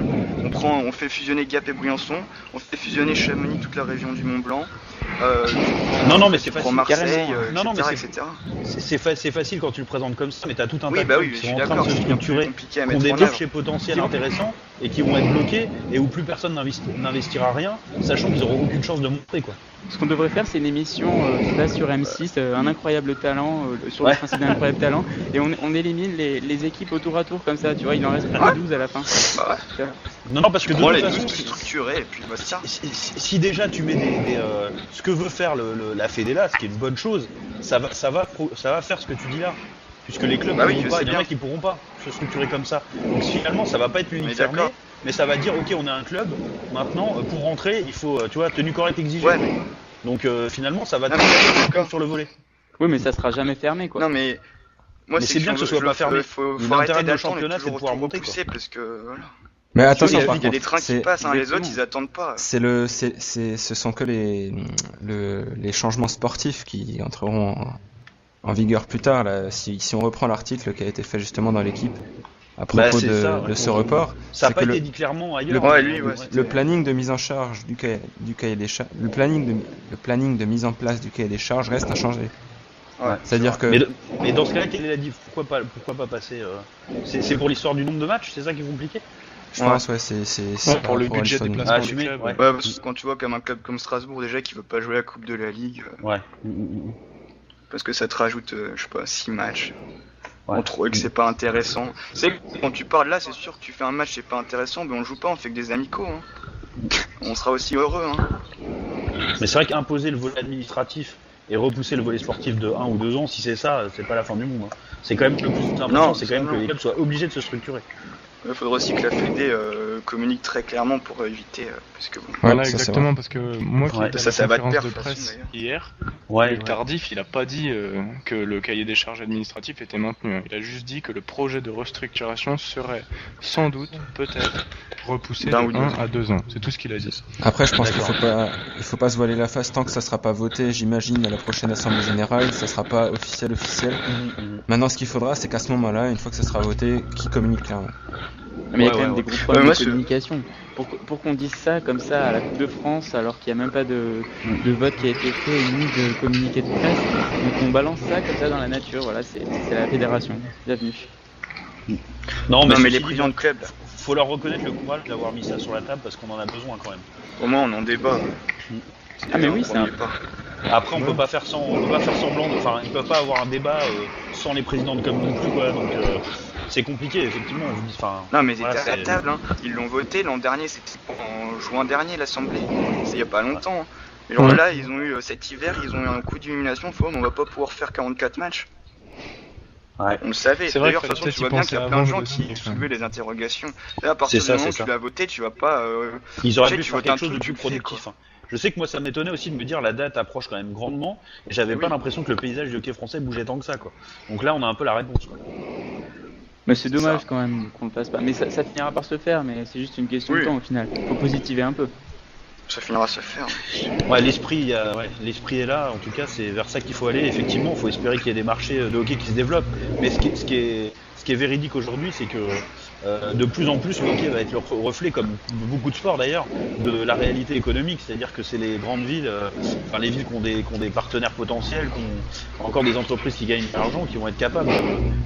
on fait fusionner Gap et Briançon, on fait fusionner Chamonix, toute la région du Mont-Blanc. Non, mais c'est tu prends facile. Marseille, Non, mais etc. C'est facile quand tu le présentes comme ça, mais t'as tout un tas Oui, de bah clubs oui, je qui suis sont en train d'accord, de se c'est bien plus structurer, compliqué à qui ont mettre des en œuvre. marchés potentiels intéressants et qui vont être bloqués et où plus personne n'investira rien, sachant qu'ils n'auront aucune chance de monter, quoi. Ce qu'on devrait faire, c'est une émission qui passe sur M6, un incroyable talent, sur le Ouais. principe d'un incroyable talent, et on élimine les équipes au tour à tour comme ça, tu vois, il en reste plus que 12 à la fin. Bah, Non, parce que de prends toute les façon, 12 structurés et puis basta. si déjà tu mets ce que veut faire la Fédé là, ce qui est une bonne chose, ça va faire ce que tu dis là. Puisque les clubs Bah oui, pourront je pas, sais il y en a bien. qui pourront pas se structurer comme ça. Donc finalement, ça va pas être une Mais ligue fermée, d'accord. mais ça va dire ok, on a un club. Maintenant, pour rentrer, il faut, tu vois, tenue correcte exigée. Ouais, mais Donc finalement, ça va Non, te mais mettre d'accord. sur le volet. Oui, mais ça sera jamais fermé, quoi. non mais moi Mais c'est bien que ce soit pas fermé. Faut L'intérêt arrêter de nos d'attendre et championnats, c'est de toujours pouvoir tout monter, repousser parce que voilà. Mais Il y attention, a par il y a des contre, trains qui c'est passent, hein, les autres Exactement. ils attendent pas. ce sont que les changements sportifs qui entreront en vigueur plus tard. Là, si on reprend l'article qui a été fait justement dans l'équipe à propos c'est ça, ouais. de ce report, Ça n'a c'est pas que été dit clairement ailleurs. Ouais, lui, ouais, le planning de mise en charge du cahier des charges, le planning de mise en place du cahier des charges reste inchangé. Ouais. C'est-à-dire que Mais dans ce cas-là, quelle est la diff? Pourquoi pas passer C'est pour l'histoire du nombre de matchs, c'est ça qui est compliqué? je pense c'est Ouais, pour le budget des Elson. placements Ah, tu des mets- clubs. ouais. Ouais, parce que quand tu vois comme un club comme Strasbourg déjà qui veut pas jouer la Coupe de la Ligue Ouais. parce que ça te rajoute je sais pas 6 matchs. Ouais. On trouve que c'est pas intéressant. C'est que quand tu parles là, c'est sûr que tu fais un match c'est pas intéressant, mais on joue pas, on fait que des amicaux hein. On sera aussi heureux hein. Mais c'est vrai qu'imposer le volet administratif et repousser le volet sportif de 1 ou 2 ans, si c'est ça, c'est pas la fin du monde. Hein. C'est quand même le plus important, Non, c'est quand même non. que les clubs soient obligés de se structurer. Il faudra aussi que la Fédé communique très clairement pour éviter parce que bon. Voilà, ça, c'est exactement, parce que moi qui Ouais. étais à Ça la va te conférence perdre de presse facile, d'ailleurs. hier, Ouais. Luc Tardif, il a pas dit que le cahier des charges administratif était maintenu. Il a juste dit que le projet de restructuration serait sans doute, peut-être, repoussé D'un de ou 2 1 ans. à 2 ans. C'est tout ce qu'il a dit. Après, je pense qu'il D'accord. faut pas se voiler la face tant que ça sera pas voté, j'imagine, à la prochaine assemblée générale, ça sera pas officiel. Maintenant, ce qu'il faudra, c'est qu'à ce moment-là, une fois que ça sera voté, qui communique clairement. Mais il y a Ouais, quand même ouais, des gros problèmes moi, de c'est- communication. Pour qu'on dise ça comme ça à la Coupe de France, alors qu'il n'y a même pas de vote qui a été fait, ni de communiqué de presse, donc on balance ça comme ça dans la nature, voilà, c'est la fédération. Bienvenue. Non, Mais ceci les dit, présidents de club, là, faut leur reconnaître le courage d'avoir mis ça sur la table parce qu'on en a besoin quand même. au moins on en débat. Ah, mais oui, on c'est un- y est pas. Après, on peut pas faire semblant, enfin, ils peuvent pas avoir un débat sans les présidents de club non plus, quoi. Donc, c'est compliqué, effectivement. Je dis, enfin, Non mais ils voilà, étaient à la c'est- table, hein. Ils l'ont voté l'an dernier, c'était en juin dernier l'Assemblée, c'est il y a pas longtemps. Hein. Et genre Ouais. là, ils ont eu cet hiver, ils ont eu un coup d'illumination, on va pas pouvoir faire 44 matchs. Ouais. On le savait. C'est vrai D'ailleurs, qu'il de toute façon, fallait tu vois peut-être bien y qu'il y a penser plein de avant gens de qui décider, soulevaient des interrogations. Là, à partir C'est du ça, moment où c'est tu ça. l'as voté, tu vas pas. Ils auraient tu sais, pu tu faire votes un quelque chose de truc, plus tu le fais, productif. Hein. Je sais que moi, ça m'étonnait aussi de me dire la date approche quand même grandement, et j'avais Oui. pas l'impression que le paysage du hockey français bougeait tant que ça, quoi. Donc là, on a un peu la réponse, quoi. Mais c'est dommage ça. quand même qu'on le fasse pas. Mais ça finira par se faire, mais c'est juste une question de Oui. temps au final. Faut positiver un peu. Ça finira se faire. Ouais, l'esprit est là. En tout cas, c'est vers ça qu'il faut aller. Effectivement, il faut espérer qu'il y ait des marchés de hockey qui se développent. Mais ce qui est véridique aujourd'hui, c'est que de plus en plus le hockey va être le reflet, comme beaucoup de sports d'ailleurs, de la réalité économique, c'est-à-dire que c'est les grandes villes, enfin les villes qui ont des partenaires potentiels, qui ont encore des entreprises qui gagnent de l'argent, qui vont être capables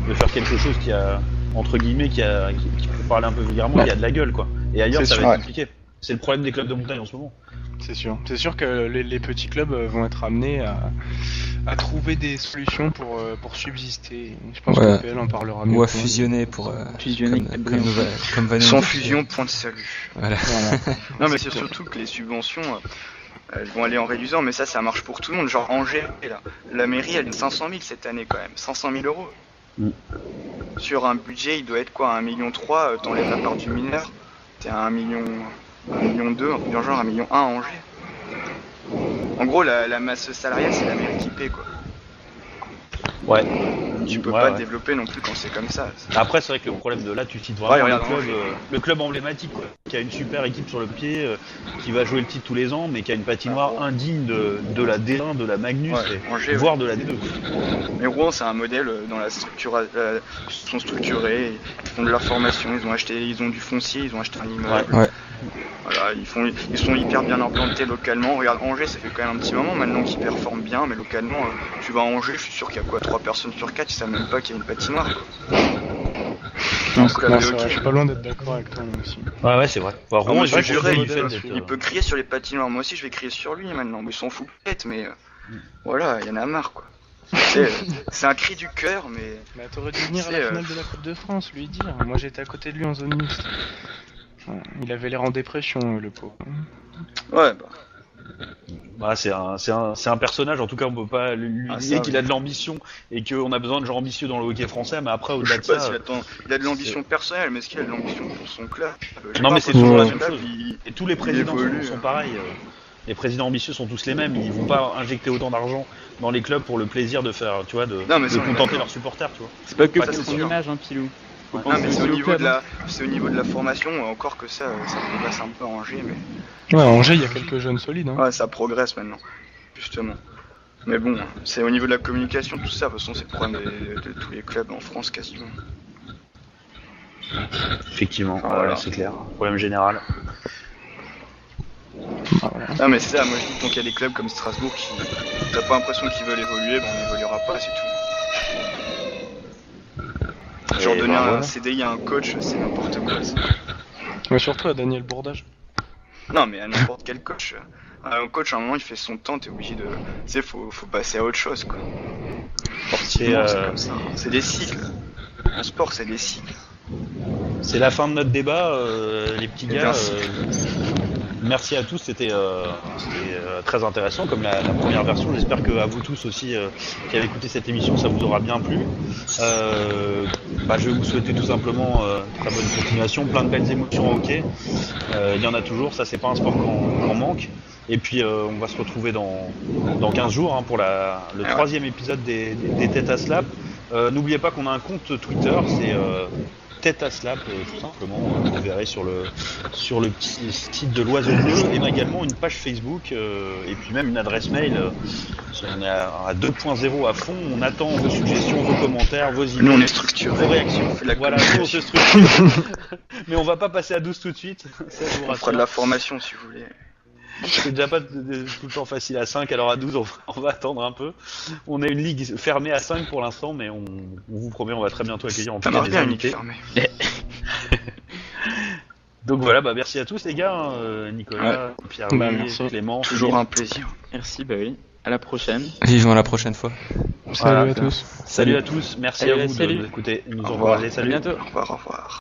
de faire quelque chose qui a, entre guillemets, qui pour parler un peu vulgairement, qui a de la gueule, quoi. Et ailleurs ça va être compliqué. C'est le problème des clubs de montagne en ce moment. C'est sûr. C'est sûr que les petits clubs vont être amenés à trouver des solutions pour subsister. Je pense que PL en parlera mieux. Ou à fusionner pour fusionner comme Vanou. Sans fusion, point de salut. Voilà. Non, mais c'est surtout que les subventions, elles vont aller en réduisant, mais ça marche pour tout le monde. Genre Angers, là, la mairie, elle donne 500 000 cette année quand même. 500 000 euros. Sur un budget, il doit être quoi, 1,3 million, t'enlèves la part du mineur, t'es à 1,2 million, bien genre 1,1 million à Angers. En gros, la masse salariale, c'est la mairie qui paie, quoi. Ouais. Tu peux pas développer non plus quand c'est comme ça. Après, c'est vrai que le problème de là, tu cites vraiment regarde, le club emblématique, quoi, qui a une super équipe sur le pied, qui va jouer le titre tous les ans, mais qui a une patinoire indigne de la D1, de la Magnus, Angers, voire de la D2. Mais Rouen, c'est un modèle dans la structure, ils sont structurés, ils font de leur formation, ils ont du foncier, ils ont acheté un immeuble. Ouais. Voilà, ils sont hyper bien implantés localement. Regarde, Angers, ça fait quand même un petit moment maintenant qu'ils performent bien, mais localement, tu vas à Angers, je suis sûr qu'il y a quoi, 3 personnes sur 4, ils savent même pas qu'il y a une patinoire, quoi. Non, c'est vrai, je suis pas loin d'être d'accord avec toi aussi. Ouais, c'est vrai. Enfin, Rouen, je jurais, il il peut crier sur les patinoires, moi aussi je vais crier sur lui maintenant, mais ils s'en fout peut-être, mais voilà, il y en a marre, quoi. C'est un cri du cœur, mais... Mais t'aurais dû venir à la finale de la Coupe de France, lui dire. Moi j'étais à côté de lui en zone mixte. Il avait l'air en dépression, le pauvre. Ouais, c'est un personnage, en tout cas on peut pas lui dire qu'il a de l'ambition et qu'on a besoin de gens ambitieux dans le hockey français, mais après au-delà de ça... il a de l'ambition personnelle, mais est-ce qu'il a de l'ambition pour son club? Non, mais c'est toujours la même chose. Et tous les présidents sont pareils. Les présidents ambitieux sont tous les mêmes, ils vont pas injecter autant d'argent dans les clubs pour le plaisir de faire, tu vois, de contenter leurs supporters, tu vois. C'est pas que pour son image, hein, Pilou. Non, mais c'est au niveau de la formation, encore que ça progresse un peu à Angers, mais... Ouais, à Angers, il y a quelques jeunes solides, hein. Ouais, ça progresse maintenant, justement. Mais bon, c'est au niveau de la communication, tout ça, de toute façon, c'est le problème de tous les clubs en France, quasiment. Effectivement, voilà, c'est clair. Problème général. Non, mais c'est ça, moi je dis, tant qu'il y a des clubs comme Strasbourg qui... T'as pas l'impression qu'ils veulent évoluer, on n'évoluera pas, c'est tout. Genre donner un CDI à un coach, c'est n'importe quoi, ça. Mais surtout à Daniel Bourdage. Non, mais à n'importe quel coach. Un coach, à un moment, il fait son temps, t'es obligé de... Tu sais, faut passer à autre chose, quoi. Sportivement, c'est comme ça. C'est des cycles. En sport, c'est des cycles. C'est la fin de notre débat, les petits gars. Merci à tous, c'était très intéressant comme la première version. J'espère que à vous tous aussi qui avez écouté cette émission, ça vous aura bien plu. Je vais vous souhaiter tout simplement très bonne continuation, plein de belles émotions au hockey. Il y en a toujours, ça c'est pas un sport qu'on manque. Et puis on va se retrouver dans 15 jours pour le 3e épisode des Têtes à Slap. N'oubliez pas qu'on a un compte Twitter, c'est Tête à Slap, tout simplement. Vous verrez sur le petit site de l'Oiseau Bleu, et également une page Facebook et puis même une adresse mail. On est à 2.0 à fond. On attend vos suggestions, vos commentaires, vos idées, nous on est structurés, vos réactions. Voilà, nous on se structure. Mais on va pas passer à 12 tout de suite. Ça, on fera de la formation si vous voulez. C'est déjà pas tout le temps facile à 5, alors à 12 on va attendre un peu. On a une ligue fermée à 5 pour l'instant, mais on vous promet, on va très bientôt accueillir en tout cas des invités. Donc voilà, merci à tous les gars, Nicolas, Pierre, Clément. Toujours un plaisir. Merci, oui. À la prochaine. Vivement la prochaine fois. Salut à tous. Salut à tous, merci à vous d'écouter, nous encourager. Salut. À bientôt. Au revoir.